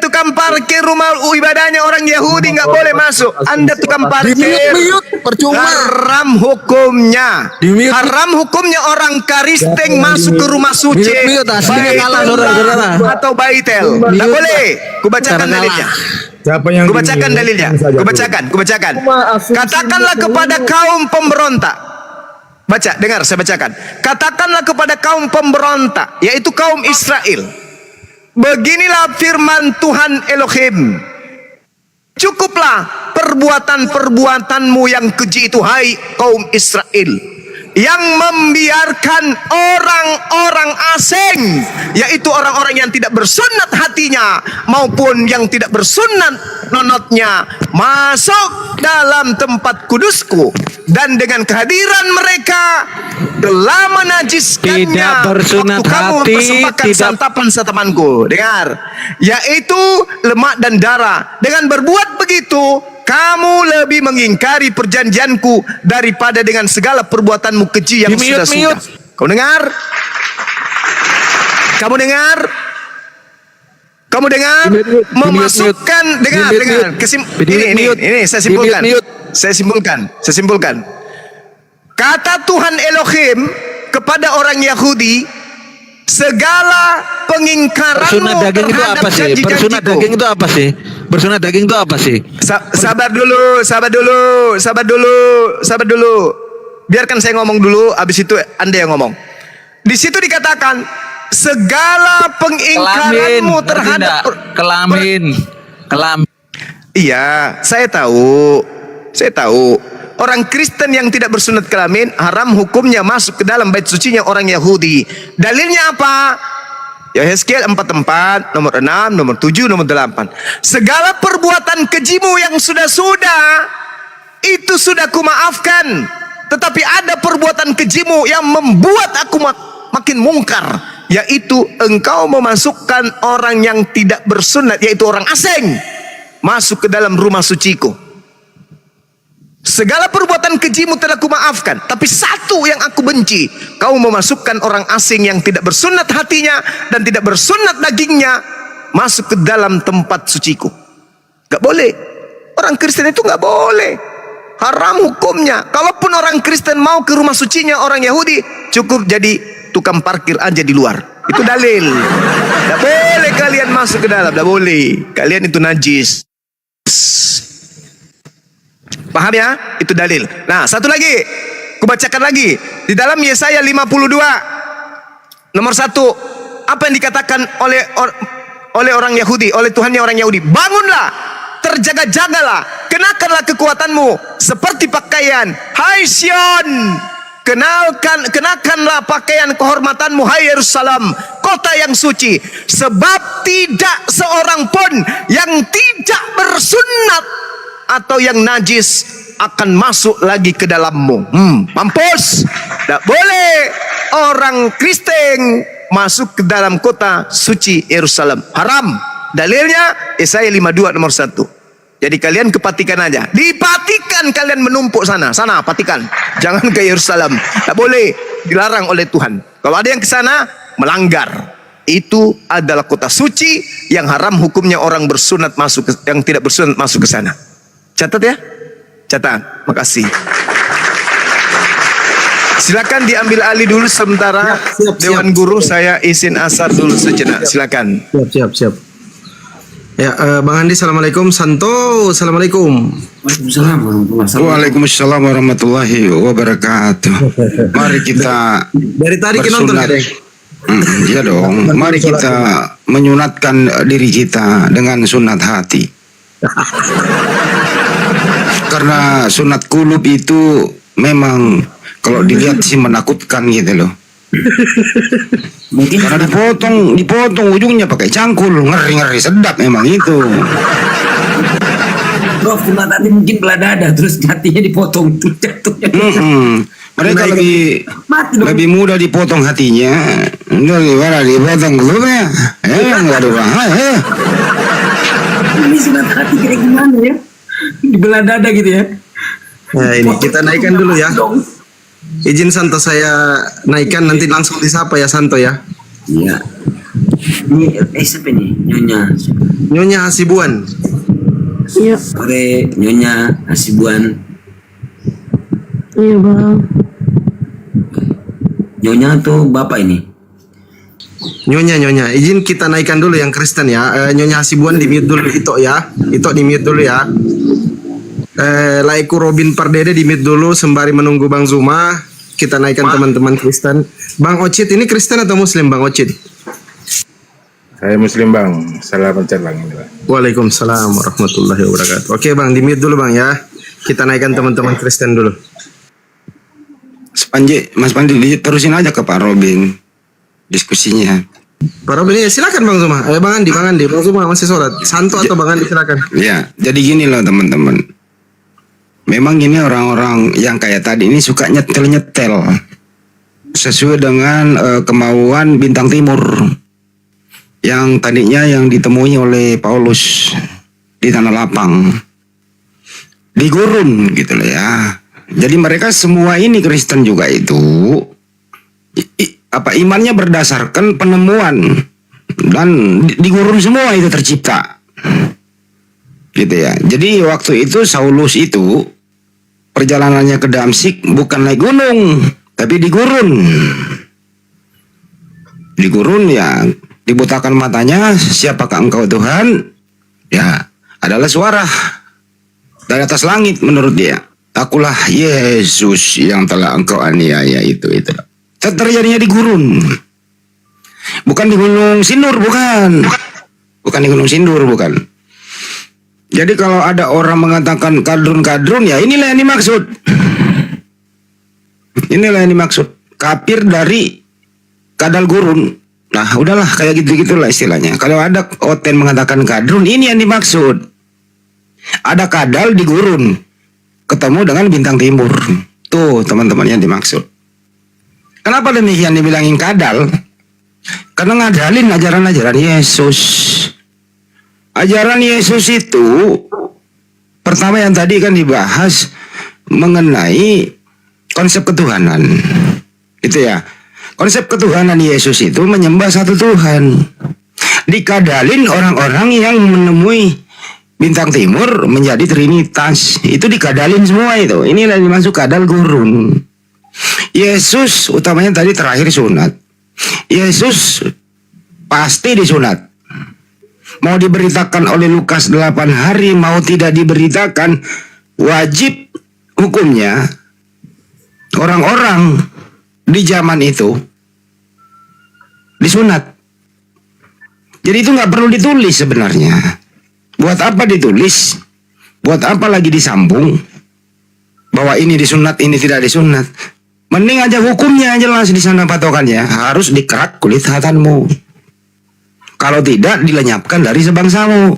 Tukang parkir rumah ibadahnya orang Yahudi nggak boleh masuk. Anda tukang parkir. percuma. Haram hukumnya. Haram hukumnya orang Kristen masuk ke rumah suci. Atau Baitel. Nggak boleh. Kubacakan dalilnya. Siapa yang Kubacakan dalilnya. Kubacakan. Katakanlah kepada kaum pemberontak. Baca, dengar, saya bacakan. Katakanlah kepada kaum pemberontak, yaitu kaum Israel. Beginilah firman Tuhan Elohim. Cukuplah perbuatan-perbuatanmu yang keji itu, hai kaum Israel, yang membiarkan orang-orang asing, yaitu orang-orang yang tidak bersunat hatinya maupun yang tidak bersunat nonotnya, masuk dalam tempat kudusku, dan dengan kehadiran mereka telah menajiskannya Tidak bersunat waktu kamu hati, mempersembahkan tidak- santapan-santapanku. Dengar, yaitu lemak dan darah. Dengan berbuat begitu, kamu lebih mengingkari perjanjianku daripada dengan segala perbuatanmu keji yang sudah-sudah. Kau dengar? Kamu dengar? Kamu dengar? Memasukkan, dengar. Ini saya simpulkan. Kata Tuhan Elohim kepada orang Yahudi, segala pengingkaranmu Bersunat daging itu terhadap apa sih? Bersunat janji-janjiku. daging itu apa sih? Bersunat daging itu apa sih? Sabar dulu. Biarkan saya ngomong dulu, habis itu Anda yang ngomong. Di situ dikatakan segala pengingkaranmu terhadap kelamin. Iya, saya tahu. Orang Kristen yang tidak bersunat kelamin haram hukumnya masuk ke dalam bait sucinya orang Yahudi. Dalilnya apa? Yehezkiel 44, nomor 6, nomor 7, nomor 8. Segala perbuatan kejimu yang sudah-sudah itu sudah kumaafkan. Tetapi ada perbuatan kejimu yang membuat aku makin mungkar, yaitu engkau memasukkan orang yang tidak bersunat, yaitu orang asing, masuk ke dalam rumah suciku. Segala perbuatan kejimu telah kumaafkan, tapi satu yang aku benci, kau memasukkan orang asing yang tidak bersunat hatinya dan tidak bersunat dagingnya masuk ke dalam tempat suciku. Gak boleh. Orang Kristen itu gak boleh. Haram hukumnya. Kalaupun orang Kristen mau ke rumah sucinya orang Yahudi, cukup jadi tukang parkir aja di luar. Itu dalil. Gak boleh kalian masuk ke dalam. Gak boleh. Kalian itu najis. Paham ya? Itu dalil. Nah, satu lagi. Kubacakan lagi. Di dalam Yesaya 52. Nomor 1. Apa yang dikatakan oleh orang Yahudi, oleh Tuhannya orang Yahudi? Bangunlah, terjaga-jagalah, kenakanlah kekuatanmu seperti pakaian. Hai Sion, kenakanlah pakaian kehormatanmu, hai Yerusalem, kota yang suci. Sebab tidak seorang pun yang tidak bersunat atau yang najis akan masuk lagi ke dalammu. Mampus. Tak boleh orang Kristen masuk ke dalam kota suci Yerusalem. Haram. Dalilnya Yesaya 52 nomor 1. Jadi kalian kepatikan aja. Dipatikan kalian menumpuk sana. Sana patikan. Jangan ke Yerusalem. Tak boleh. Dilarang oleh Tuhan. Kalau ada yang ke sana, melanggar. Itu adalah kota suci yang haram hukumnya orang bersunat masuk yang tidak bersunat masuk ke sana. Catat ya. Catat. Makasih. Silakan diambil alih dulu sementara. Dewan Guru, saya izin asar dulu sejenak. Silakan. Siap. Ya, Bang Andi, assalamualaikum. Santo, assalamualaikum. Waalaikumsalam warahmatullahi wabarakatuh. Mari kita Dari tadi kita nonton bersunat. kadang. Iya dong. Mari kita menyunatkan diri kita dengan sunat hati. Karena sunat kulub itu memang kalau dilihat sih menakutkan gitu loh. Mungkin karena dipotong ujungnya pakai cangkul, ngeri sedap memang itu. Prof, cuma tadi mungkin belah dada terus hatinya dipotong tuh jatuhnya. Mereka lebih mudah dipotong hatinya daripada dipotong kulupnya. Nggak ada bahaya. Ini sunat hati kayak gimana ya? Dibelah dada gitu ya. Nah ini kita naikkan dulu ya. Izin Santo saya naikkan, nanti langsung disapa ya Santo ya. Iya. Ini siapa nih? Nyonya Hasibuan. Iya, Sore Nyonya Hasibuan. iya bang. Nyonya atau bapak ini? Nyonya, izin kita naikkan dulu yang Kristen ya. Nyonya Hasibuan di mute dulu, Ito ya. Ito di mute dulu ya. Laiku Robin Pardede di mute dulu sembari menunggu Bang Zuma. Kita naikkan teman-teman Kristen. Bang Ocit ini Kristen atau Muslim Bang Ocit? Saya Muslim bang, salah pencet bang ini bang. Waalaikumsalam warahmatullahi wabarakatuh. Oke Bang, di mute dulu Bang ya. Kita naikkan teman-teman Kristen dulu. Mas Panji terusin aja ke Pak Robin diskusinya. Pak Robin ya silakan Bang Zuma. Bang Andi, Bang Zuma masih sholat. Santo atau Bang Andi silakan. Ya, jadi gini loh teman-teman. Memang ini orang-orang yang kayak tadi ini suka nyetel-nyetel sesuai dengan kemauan bintang timur yang tadinya yang ditemui oleh Paulus di tanah lapang, di gurun gitu loh ya. Jadi mereka semua ini Kristen juga itu imannya berdasarkan penemuan dan di gurun semua itu tercipta. Gitu ya. Jadi waktu itu Saulus itu perjalanannya ke Damsik bukan naik gunung, tapi di gurun. Di gurun ya dibutakan matanya, siapakah engkau Tuhan? Ya, adalah suara dari atas langit menurut dia. Akulah Yesus yang telah engkau aniaya itu. Terjadinya di gurun. Bukan di Gunung Sindur, bukan. Bukan di Gunung Sindur, bukan. Jadi kalau ada orang mengatakan kadrun, ya inilah yang dimaksud. Inilah yang dimaksud. Kafir dari kadal gurun. Nah, udahlah kayak gitu-gitulah istilahnya. Kalau ada Oten mengatakan kadrun, ini yang dimaksud. Ada kadal di gurun. Ketemu dengan bintang timur. Tuh teman-teman yang dimaksud. Kenapa demikian dibilangin kadal? Karena ngadalin ajaran-ajaran Yesus. Ajaran Yesus itu pertama yang tadi kan dibahas mengenai konsep ketuhanan. Gitu ya. Konsep ketuhanan Yesus itu menyembah satu Tuhan. Dikadalin orang-orang yang menemui bintang timur menjadi trinitas. Itu dikadalin semua itu. Inilah dimaksud kadal gurun. Yesus utamanya tadi terakhir sunat. Yesus pasti disunat. Mau diberitakan oleh Lukas 8 hari, mau tidak diberitakan, wajib hukumnya orang-orang di zaman itu disunat. Jadi itu nggak perlu ditulis sebenarnya. Buat apa ditulis? Buat apa lagi disambung? Bahwa ini disunat, ini tidak disunat. Mending aja hukumnya jelas di sana patokannya. Harus dikerak kulit hatanmu. Kalau tidak dilenyapkan dari sebangsamu.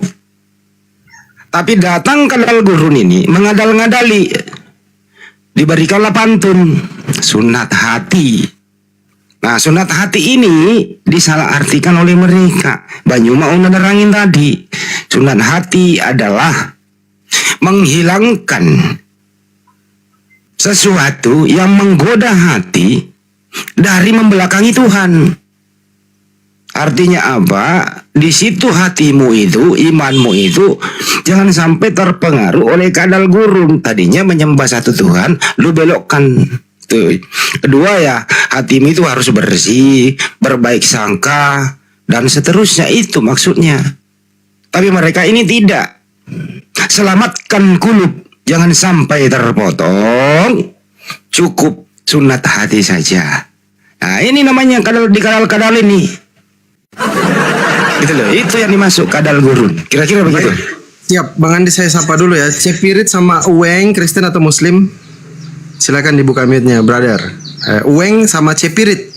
Tapi datang ke kadal gurun ini mengadal-ngadali. Diberikanlah pantun sunat hati. Nah, sunat hati ini disalahartikan oleh mereka. Banyu mau nerangin tadi. Sunat hati adalah menghilangkan sesuatu yang menggoda hati dari membelakangi Tuhan. Artinya apa? Di situ hatimu itu, imanmu itu jangan sampai terpengaruh oleh kadal gurun. Tadinya menyembah satu Tuhan, lu belokkan. Tuh. Kedua ya, hatimu itu harus bersih, berbaik sangka, dan seterusnya, itu maksudnya. Tapi mereka ini tidak. Selamatkan kulub, jangan sampai terpotong. Cukup sunat hati saja. Nah, ini namanya kadal ini. Gitu loh, itu yang dimasuk kadal gurun. Kira-kira begitu. Siap, Bang Andi saya sapa dulu ya. Cepirit sama Uweng, Kristen atau Muslim? Silakan dibuka mute-nya, brother. Uweng sama Cepirit,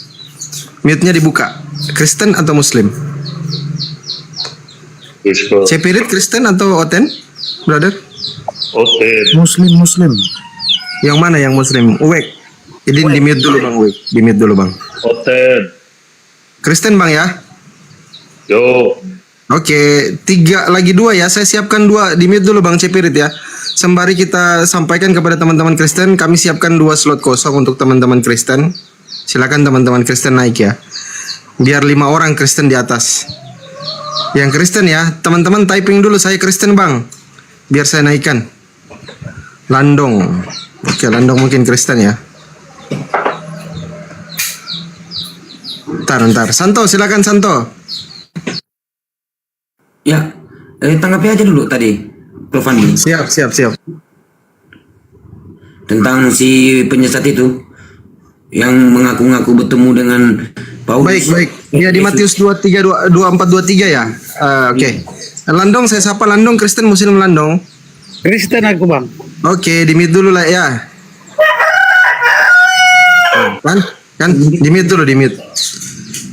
mute-nya dibuka. Kristen atau Muslim? Cepirit Kristen atau Oten, brother? Oten. Muslim. Yang mana yang Muslim? Uweng. Jadi di mute dulu Bang Wik. Di mute dulu Bang. Oten. Kristen Bang ya. Yo. Oke, 3 lagi 2 ya. Saya siapkan 2 di mute dulu Bang Cepirit ya. Sembari kita sampaikan kepada teman-teman Kristen, kami siapkan 2 slot kosong untuk teman-teman Kristen. Silakan teman-teman Kristen naik ya. Biar 5 orang Kristen di atas. Yang Kristen ya, teman-teman typing dulu saya Kristen Bang. Biar saya naikkan. Landong. Oke, Landong mungkin Kristen ya. Ntar. Santo, silakan Santo. Ya, tanggapi aja dulu tadi, Prof. Andi. Siap. Tentang si penyesat itu yang mengaku-ngaku bertemu dengan Paulus. Baik. Ya di Matius 24 23 ya. Oke. Landong saya sapa Landong, Kristen Muslim Landong. Kristen aku bang. Oke, di mute dulu lah ya. Kan di mute dulu, di mute.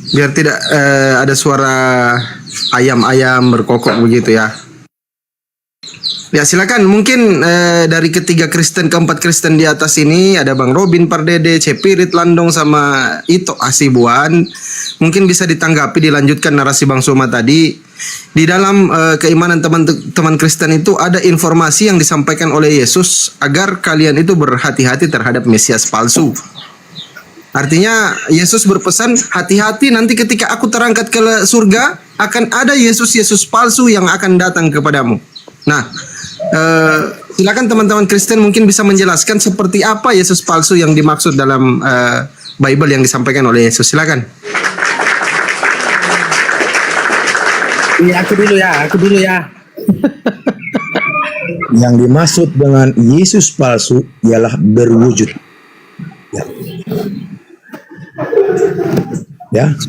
Biar tidak ada suara ayam-ayam berkokok begitu ya. Ya silakan, mungkin dari ketiga Kristen, keempat Kristen di atas ini ada Bang Robin Pardede, Cepirit Landong sama Ito Hasibuan. Mungkin bisa ditanggapi, dilanjutkan narasi Bang Soma tadi. Di dalam keimanan teman-teman Kristen itu ada informasi yang disampaikan oleh Yesus agar kalian itu berhati-hati terhadap Mesias palsu. Artinya Yesus berpesan, hati-hati nanti ketika aku terangkat ke surga akan ada Yesus palsu yang akan datang kepadamu. Nah, silakan teman-teman Kristen mungkin bisa menjelaskan seperti apa Yesus palsu yang dimaksud dalam Bible yang disampaikan oleh Yesus. Silakan. Iya, aku dulu ya. Yang dimaksud dengan Yesus palsu ialah berwujud.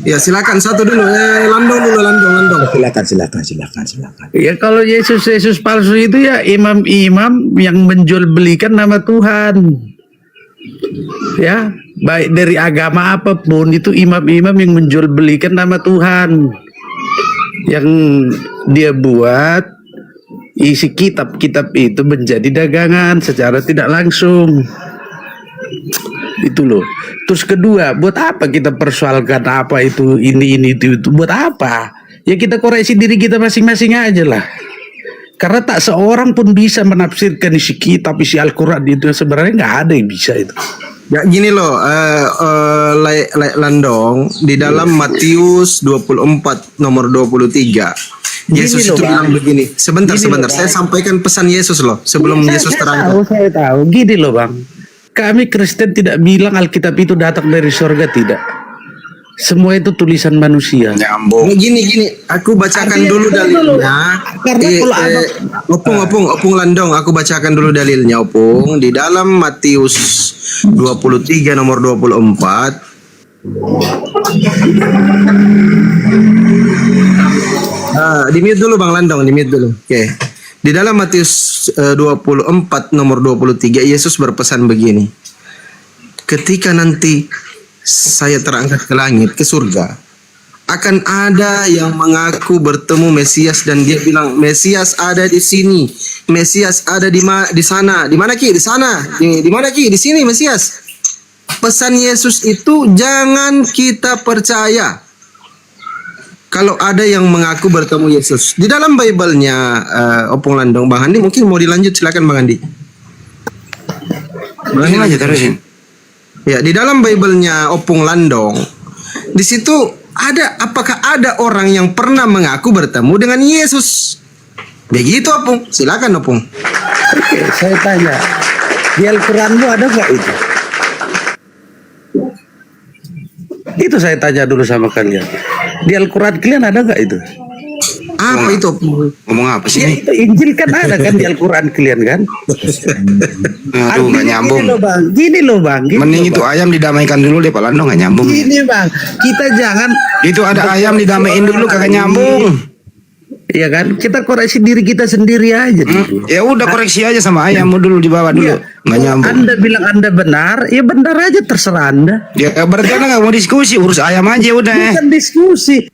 Ya, silakan satu dulu. Landong. Silakan. Ya kalau Yesus palsu itu ya imam-imam yang menjual belikan nama Tuhan. Ya, baik dari agama apapun itu imam-imam yang menjual belikan nama Tuhan. Yang dia buat isi kitab-kitab itu menjadi dagangan secara tidak langsung. Itu loh. Terus kedua, buat apa kita persoalkan apa itu ini itu buat apa? Ya kita koreksi diri kita masing-masing aja lah. Karena tak seorang pun bisa menafsirkan isi kitab, isi Al-Quran itu sebenarnya nggak ada yang bisa itu. Ya gini loh, Landong, di dalam Matius 24 nomor 23 Yesus itu bilang begini. Sebentar, saya sampaikan pesan Yesus loh sebelum Yesus terangkat. Saya tahu. Gini loh bang, kami Kristen tidak bilang Alkitab itu datang dari surga, tidak. Semua itu tulisan manusia. Nyambung. Gini, aku bacakan dulu dalilnya. Opung Landong, aku bacakan dulu dalilnya, Opung. Di dalam Matius 23 nomor 24. Di mute dulu Bang Landong, di mute dulu. Oke. Di dalam Matius 24 nomor 23 Yesus berpesan begini. Ketika nanti saya terangkat ke langit, ke surga, akan ada yang mengaku bertemu Mesias dan dia bilang Mesias ada di sini, Mesias ada di sana. Di mana Ki? Di sana. Di mana Ki? Di sini Mesias. Pesan Yesus itu jangan kita percaya kalau ada yang mengaku bertemu Yesus. Di dalam Bible-nya Opung Landong, Bang Andi mungkin mau dilanjut, silakan Bang Andi. Bang aja terusin. Ya, di dalam Bible-nya Opung Landong, di situ apakah ada orang yang pernah mengaku bertemu dengan Yesus? Begitu Opung, silakan Opung. Oke, saya tanya, di Al-Quranmu ada nggak itu? Itu saya tanya dulu sama kalian. Di Al-Quran kalian ada nggak itu? Apa itu? Ngomong apa sih Ya ini? itu Injil kan ada kan di Al-Quran kalian kan? Aduh, nggak nyambung. Gini loh bang. Mending itu ayam didamaikan dulu deh Pak Landong, nggak nyambung. Gini bang, kita jangan. Itu ada ayam didamaiin dulu kagak nyambung. Iya kan, kita koreksi diri kita sendiri aja. Ya udah koreksi aja sama ayammu dulu, dibawa dulu. Nggak nyambung. Anda bilang Anda benar, ya benar aja, terserah Anda. Ya berarti Anda nggak mau diskusi, urus ayam aja udah. Bukan diskusi.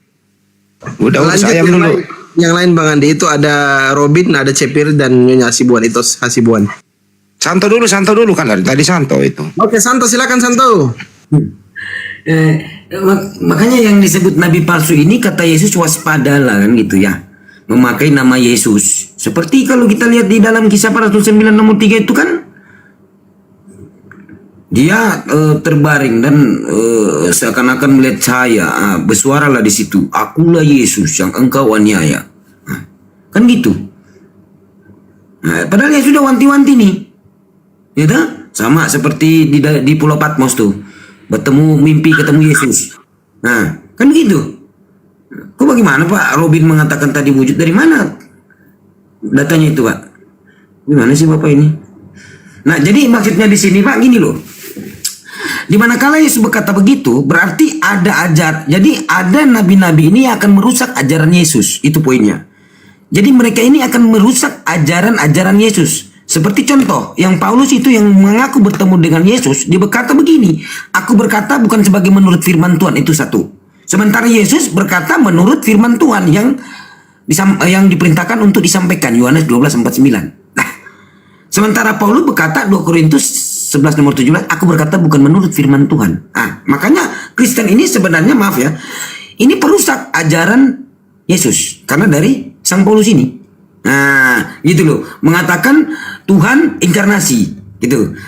Udah urus Lanjut ayam dulu. Yang lain Bang Andi itu ada Robin, ada Cepir dan Nyonya Hasibuan, itu Hasibuan. Santo dulu kan dari tadi Santo itu. Oke, Santo, silakan Santo. Makanya yang disebut nabi palsu ini kata Yesus waspadalah kan gitu ya. Memakai nama Yesus. Seperti kalau kita lihat di dalam Kisah Para Rasul 9 nomor 3 itu kan dia terbaring dan seakan-akan melihat cahaya, bersuaralah di situ, akulah Yesus yang engkau aniaya. Kan gitu. Padahal ya sudah wanti-wanti nih. Ya dah? Sama seperti di Pulau Patmos tuh. Mimpi ketemu Yesus. Nah, kan gitu. Kok bagaimana Pak Robin mengatakan tadi wujud, dari mana datanya itu Pak? Gimana sih Bapak ini? Nah, jadi maksudnya di sini Pak gini loh. Di manakala Yesus berkata begitu, berarti jadi ada nabi-nabi ini yang akan merusak ajaran Yesus. Itu poinnya. Jadi mereka ini akan merusak ajaran-ajaran Yesus. Seperti contoh, yang Paulus itu yang mengaku bertemu dengan Yesus, dia berkata begini, aku berkata bukan sebagai menurut firman Tuhan, itu satu. Sementara Yesus berkata menurut firman Tuhan yang diperintahkan untuk disampaikan, Yohanes 12:49. Nah, sementara Paulus berkata 2 Korintus 11 nomor 17, aku berkata bukan menurut firman Tuhan. Nah, makanya Kristen ini sebenarnya, maaf ya, ini perusak ajaran Yesus karena dari Sang Paulus ini. Nah, gitu loh, mengatakan Tuhan inkarnasi, gitu.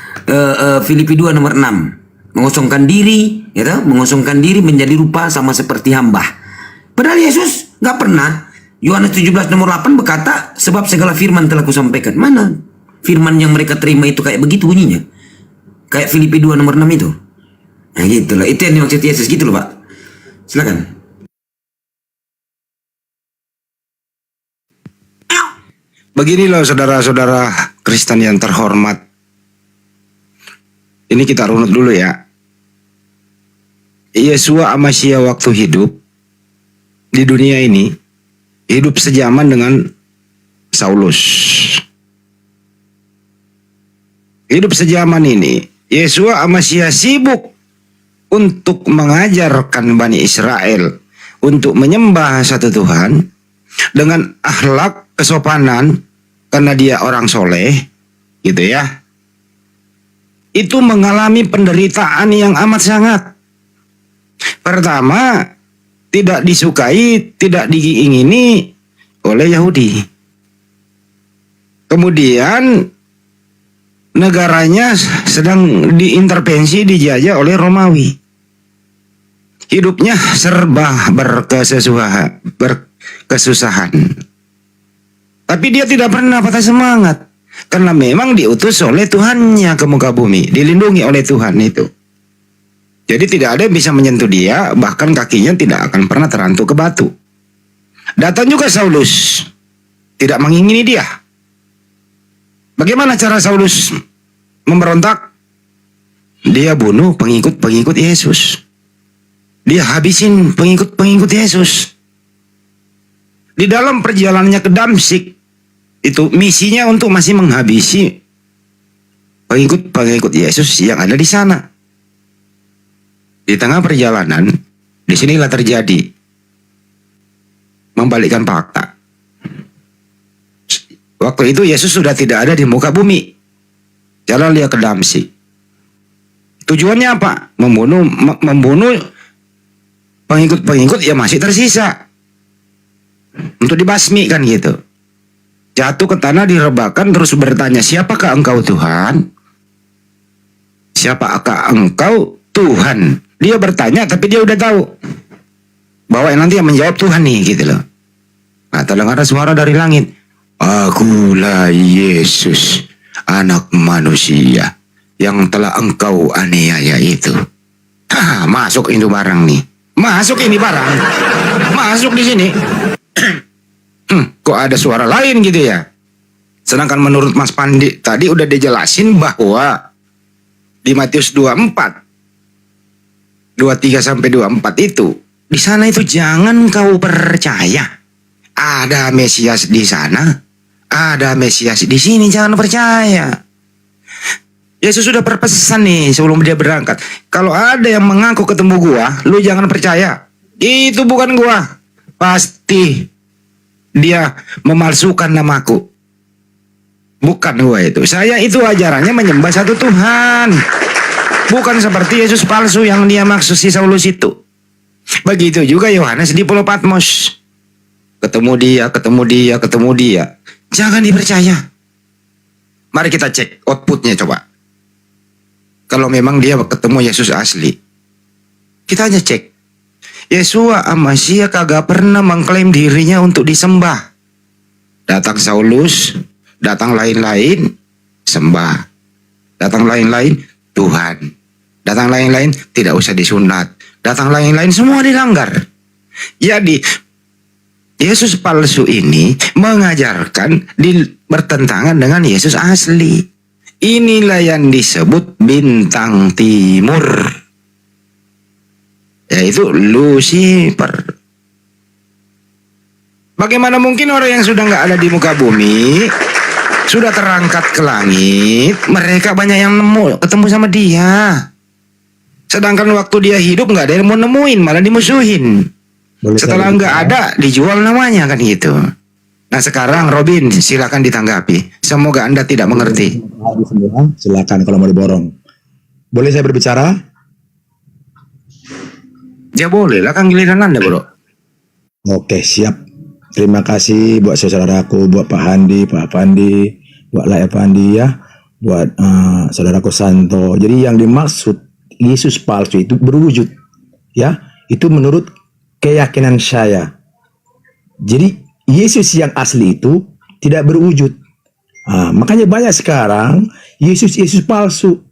Filipi 2 nomor 6, mengosongkan diri, ya, mengosongkan diri menjadi rupa sama seperti hamba. Padahal Yesus nggak pernah. Yohanes 17 nomor 8 berkata, sebab segala firman telah kusampaikan. Mana firman yang mereka terima itu kayak begitu bunyinya? Kayak Filipi 2 nomor 6 itu. Nah, gitu loh, itu yang dimaksud Yesus, gitu loh Pak. Silakan. Begini loh saudara-saudara Kristen yang terhormat. Ini kita runut dulu ya. Yesua Amasya waktu hidup di dunia ini, hidup sejaman dengan Saulus. Hidup sejaman ini, Yesua Amasya sibuk untuk mengajarkan Bani Israel untuk menyembah satu Tuhan dengan akhlak kesopanan, karena dia orang soleh, gitu ya. Itu mengalami penderitaan yang amat sangat. Pertama, tidak disukai, tidak diingini oleh Yahudi. Kemudian negaranya sedang diintervensi, dijajah oleh Romawi. Hidupnya serba berkesusahan. Tapi dia tidak pernah patah semangat. Karena memang diutus oleh Tuhannya ke muka bumi. Dilindungi oleh Tuhan itu. Jadi tidak ada yang bisa menyentuh dia. Bahkan kakinya tidak akan pernah terantuk ke batu. Datang juga Saulus. Tidak mengingini dia. Bagaimana cara Saulus memberontak? Dia bunuh pengikut-pengikut Yesus. Dia habisin pengikut-pengikut Yesus. Di dalam perjalanannya ke Damsyik, itu misinya untuk masih menghabisi pengikut-pengikut Yesus yang ada di sana. Di tengah perjalanan, disinilah terjadi membalikkan fakta. Waktu itu Yesus sudah tidak ada di muka bumi. Jalan dia ke Damsyik. Tujuannya apa? Membunuh pengikut-pengikut yang masih tersisa. Untuk dibasmi kan gitu. Jatuh ke tanah, direbahkan, terus bertanya, siapakah engkau Tuhan? Siapakah engkau Tuhan? Dia bertanya tapi dia udah tahu bahwa nanti yang menjawab Tuhan nih, gitu loh. Nah, terdengar suara dari langit, akulah Yesus, anak manusia yang telah engkau aniaya itu. Masuk itu barang nih. Masuk ini barang. Masuk di sini. Kok ada suara lain gitu ya? Sedangkan menurut Mas Pandi tadi udah dijelasin bahwa di Matius 23 sampai 24 itu, di sana itu jangan kau percaya ada Mesias di sana, ada Mesias di sini, jangan percaya. Yesus sudah berpesan nih sebelum dia berangkat, kalau ada yang mengaku ketemu gua, lu jangan percaya, itu bukan gua, pasti dia memalsukan namaku. Bukan gua itu. Saya itu ajarannya menyembah satu Tuhan. Bukan seperti Yesus palsu yang dia maksud si Saulus itu. Begitu juga Yohanes di Pulau Patmos. Ketemu dia. Jangan dipercaya. Mari kita cek outputnya coba. Kalau memang dia ketemu Yesus asli. Kita hanya cek. Yesua Amasya kagak pernah mengklaim dirinya untuk disembah. Datang Saulus, datang lain-lain, sembah. Datang lain-lain, Tuhan. Datang lain-lain, tidak usah disunat. Datang lain-lain, semua dilanggar. Jadi, Yesus palsu ini mengajarkan bertentangan dengan Yesus asli. Inilah yang disebut bintang timur. Yaitu Lucifer. Bagaimana mungkin orang yang sudah nggak ada di muka bumi, sudah terangkat ke langit, mereka banyak yang ketemu sama dia. Sedangkan waktu dia hidup nggak ada yang mau nemuin, malah dimusuhin. Setelah nggak ada, dijual namanya kan gitu. Nah sekarang Robin, silakan ditanggapi. Semoga Anda tidak mengerti. Silakan kalau mau diborong. Boleh saya berbicara? Ya boleh lah, kan giliran Anda bro. Oke, siap. Terima kasih buat saudaraku, buat Pak Handi, Pak Pandi, buat Lai Pandi ya, buat saudaraku Santo. Jadi yang dimaksud Yesus palsu itu berwujud, ya. Itu menurut keyakinan saya. Jadi Yesus yang asli itu tidak berwujud. Makanya banyak sekarang Yesus palsu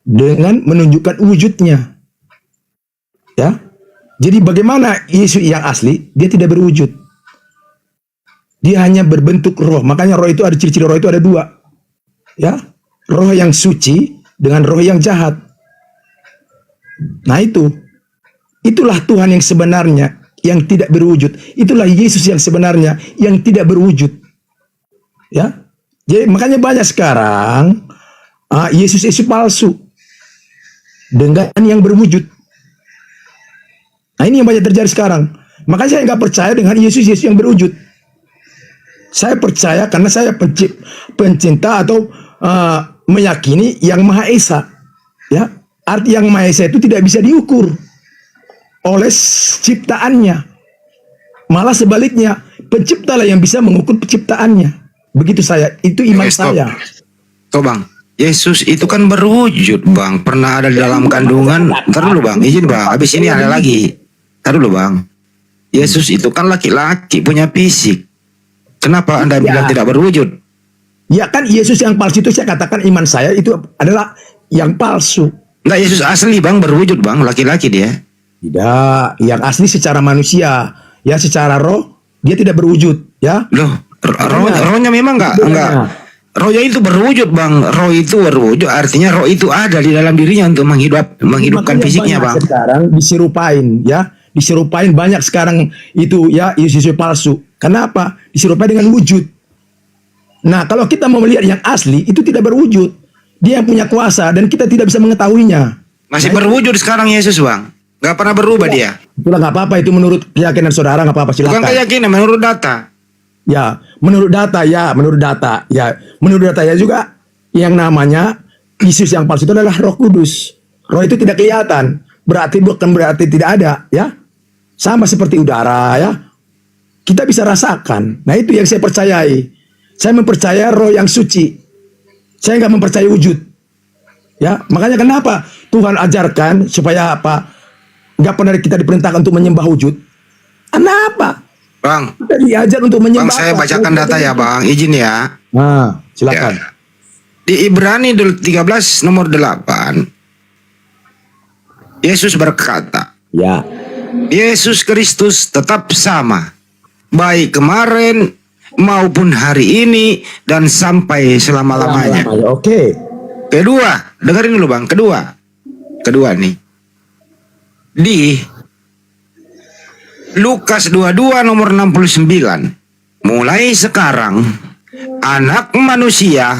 dengan menunjukkan wujudnya, ya. Jadi bagaimana Yesus yang asli? Dia tidak berwujud. Dia hanya berbentuk roh. Makanya roh itu ada ciri-ciri roh itu ada dua. Ya, roh yang suci dengan roh yang jahat. Nah itulah Tuhan yang sebenarnya yang tidak berwujud. Itulah Yesus yang sebenarnya yang tidak berwujud. Ya, jadi makanya banyak sekarang Yesus palsu dengan yang berwujud. Nah ini yang banyak terjadi sekarang. Makanya saya nggak percaya dengan Yesus yang berwujud. Saya percaya karena saya pencinta atau meyakini yang Maha Esa. Ya, arti yang Maha Esa itu tidak bisa diukur oleh ciptaannya. Malah sebaliknya, penciptalah yang bisa mengukur penciptaannya. Begitu itu iman saya. Tuh bang, Yesus itu kan berwujud bang. Pernah ada di dalam kandungan. Ntar dulu bang, izin bang. Habis ini ada lagi. Ntar dulu bang. Yesus itu kan laki-laki, punya fisik. Kenapa Anda bilang tidak berwujud? Ya kan Yesus yang palsu itu saya katakan iman saya itu adalah yang palsu. Enggak, Yesus asli bang, berwujud bang, laki-laki dia. Tidak, yang asli secara manusia. Ya secara roh, dia tidak berwujud. Ya. Loh, rohnya memang enggak. Rohnya itu berwujud bang. Roh itu berwujud, artinya roh itu ada di dalam dirinya untuk menghidupkan fisiknya bang. Sekarang disirupain ya. Diserupain banyak sekarang itu ya Yesus palsu. Kenapa? Diserupai dengan wujud. Nah kalau kita mau melihat yang asli itu tidak berwujud. Dia yang punya kuasa dan kita tidak bisa mengetahuinya. Masih berwujud sekarang Yesus bang. Gak pernah berubah dia. Itulah nggak apa-apa, itu menurut keyakinan saudara nggak apa-apa, silakan. Bukan keyakinan, menurut data. Ya menurut data ya, menurut data ya juga yang namanya Yesus yang palsu itu adalah Roh Kudus. Roh itu tidak kelihatan, bukan berarti tidak ada ya. Sama seperti udara ya. Kita bisa rasakan. Nah itu yang saya percayai. Saya mempercaya roh yang suci. Saya nggak mempercayai wujud. Ya, makanya kenapa Tuhan ajarkan supaya apa? Nggak pernah kita diperintahkan untuk menyembah wujud. Kenapa? Bang, kita diajar untuk menyembah. Bang, saya bacakan data ya bang, izin ya. Nah, silakan. Ya. Di Ibrani 13 nomor 8, Yesus berkata, ya, Yesus Kristus tetap sama, baik kemarin maupun hari ini dan sampai selama-lamanya. Oke. Kedua, dengerin dulu bang. Kedua nih. Di Lukas 22 nomor 69. Mulai sekarang anak manusia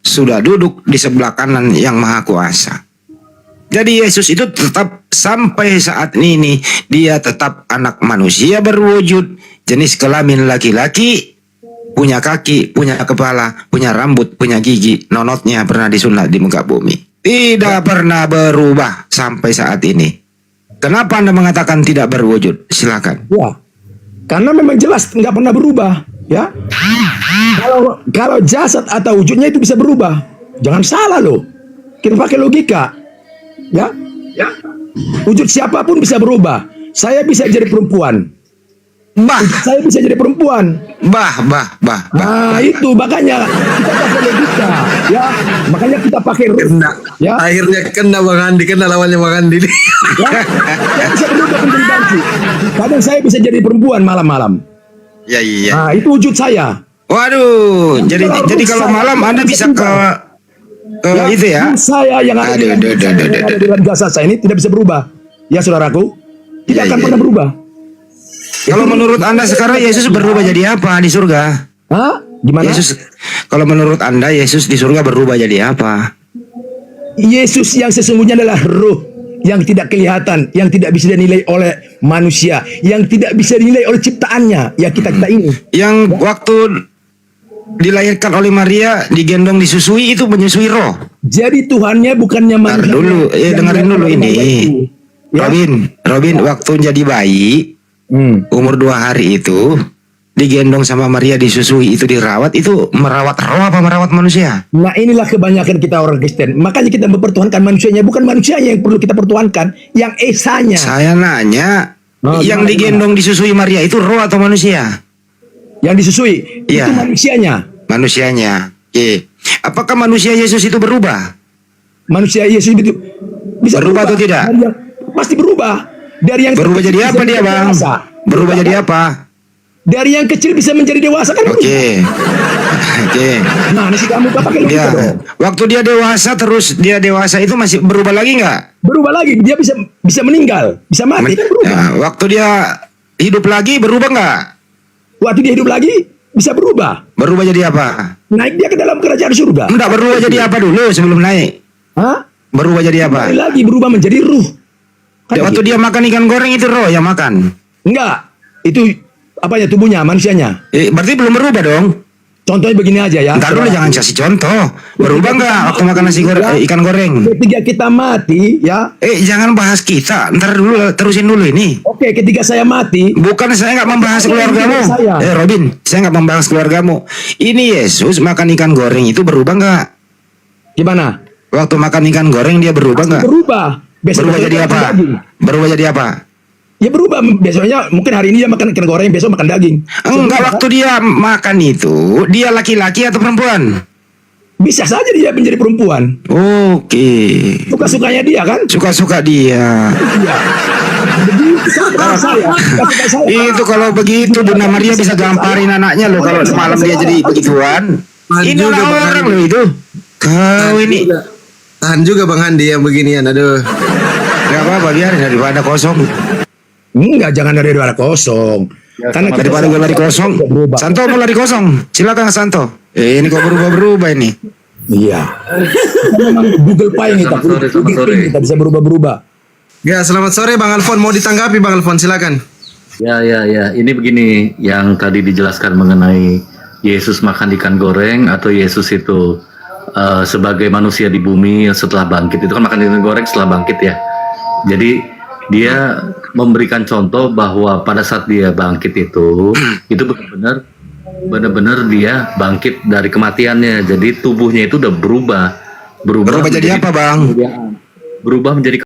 sudah duduk di sebelah kanan yang maha kuasa. Jadi Yesus itu tetap sampai saat ini dia tetap anak manusia berwujud, jenis kelamin laki-laki, punya kaki, punya kepala, punya rambut, punya gigi, nonotnya pernah disunat di muka bumi. Tidak pernah berubah sampai saat ini. Kenapa Anda mengatakan tidak berwujud? Silakan. Ya, karena memang jelas nggak pernah berubah, ya. Kalau jasad atau wujudnya itu bisa berubah, jangan salah loh. Kita pakai logika, ya. Wujud siapapun bisa berubah. Saya bisa jadi perempuan. Saya bisa jadi perempuan. Nah itu makanya kita pakai logika, ya. Makanya kita pakai Kena. ya. Akhirnya kena Bang Andi, kena lawannya Bang Andi nih. Ya, saya bisa berubah menjadi bangkit. Kadang saya bisa jadi perempuan malam-malam. Ya iya. Nah itu wujud saya. Waduh, jadi kalau malam Anda bisa ke itu ya. Saya yang ada di dalam jasad saya ini tidak bisa berubah. Ya saudaraku, tidak akan pernah berubah. Kalau menurut Anda sekarang Yesus berubah jadi apa di surga? Hah? Gimana? Yesus, kalau menurut Anda Yesus di surga berubah jadi apa? Yesus yang sesungguhnya adalah roh yang tidak kelihatan, yang tidak bisa dinilai oleh manusia, yang tidak bisa dinilai oleh ciptaannya, ya kita ini. Yang waktu dilahirkan oleh Maria, digendong disusui, itu menyusui roh. Jadi Tuhannya bukannya manusia. Dulu, dengerin dulu ini. Ya? Robin, waktu jadi bayi, umur 2 hari itu, digendong sama Maria, disusui, itu dirawat, itu merawat roh apa merawat manusia? Nah inilah kebanyakan kita orang Kristen. Makanya kita mempertuhankan manusianya, bukan manusianya yang perlu kita pertuhankan, yang esanya. Saya nanya, yang digendong disusui Maria itu roh atau manusia? Yang disusui, itu manusianya. Manusianya. Oke. Apakah manusia Yesus itu berubah? Manusia Yesus itu bisa berubah atau tidak? Pasti berubah. Dari yang berubah jadi apa dia, Bang? Berubah jadi apa? Dari yang kecil bisa menjadi dewasa kan? Oke. Nah, ini kamu pakai logika dong. Waktu dia dewasa terus dia dewasa itu masih berubah lagi nggak? Berubah lagi, dia bisa meninggal, bisa mati kan berubah. Nah, waktu dia hidup lagi berubah nggak? Waktu dia hidup lagi bisa berubah. Berubah jadi apa? Naik dia ke dalam kerajaan surga. Enggak, berubah jadi apa dulu sebelum naik? Hah? Berubah jadi apa? Lagi berubah menjadi ruh. Kan waktu dia makan ikan goreng itu roh yang makan? Enggak, itu apanya tubuhnya, manusianya. Berarti belum berubah dong? Contohnya begini aja ya. Ntar dulu jangan kasih contoh. Berubah nggak waktu makan nasi goreng, ikan goreng? Ketika kita mati ya. Jangan bahas kita. Ntar dulu, terusin dulu ini. Oke, ketika saya mati. Bukan saya nggak membahas keluargamu. Robin, saya nggak membahas keluargamu. Ini Yesus makan ikan goreng itu berubah nggak? Gimana? Waktu makan ikan goreng dia berubah nggak? Berubah. Berubah jadi apa? Berubah jadi apa? Ya berubah, besoknya mungkin hari ini dia makan ikan goreng, besok makan daging. Enggak, waktu dia makan itu, dia laki-laki atau perempuan? Bisa saja dia menjadi perempuan. Oke. Suka-sukanya dia kan? Suka-suka dia. Iya. Itu kalau begitu Bunda Maria bisa gamparin anaknya loh kalau semalam dia jadi begituan. Ini orang-orang loh itu. Kau ini. Tahan juga Bang Andi yang beginian, aduh. Gak apa-apa, biarin daripada kosong. Enggak, jangan dari dua kosong. Karena daripada gue lari kosong. Santo mau lari kosong. Silakan Santo. Ini kok berubah-berubah ini. Iya. Memang Google Pay ini kita bisa berubah-berubah. Ya, selamat sore Bang Alfon, mau ditanggapi Bang Alfon, silakan. Ya. Ini begini yang tadi dijelaskan mengenai Yesus makan ikan goreng atau Yesus itu sebagai manusia di bumi setelah bangkit, itu kan makan ikan goreng setelah bangkit ya. Jadi dia memberikan contoh bahwa pada saat dia bangkit itu benar-benar dia bangkit dari kematiannya. Jadi tubuhnya itu udah berubah jadi apa, Bang? Berubah menjadi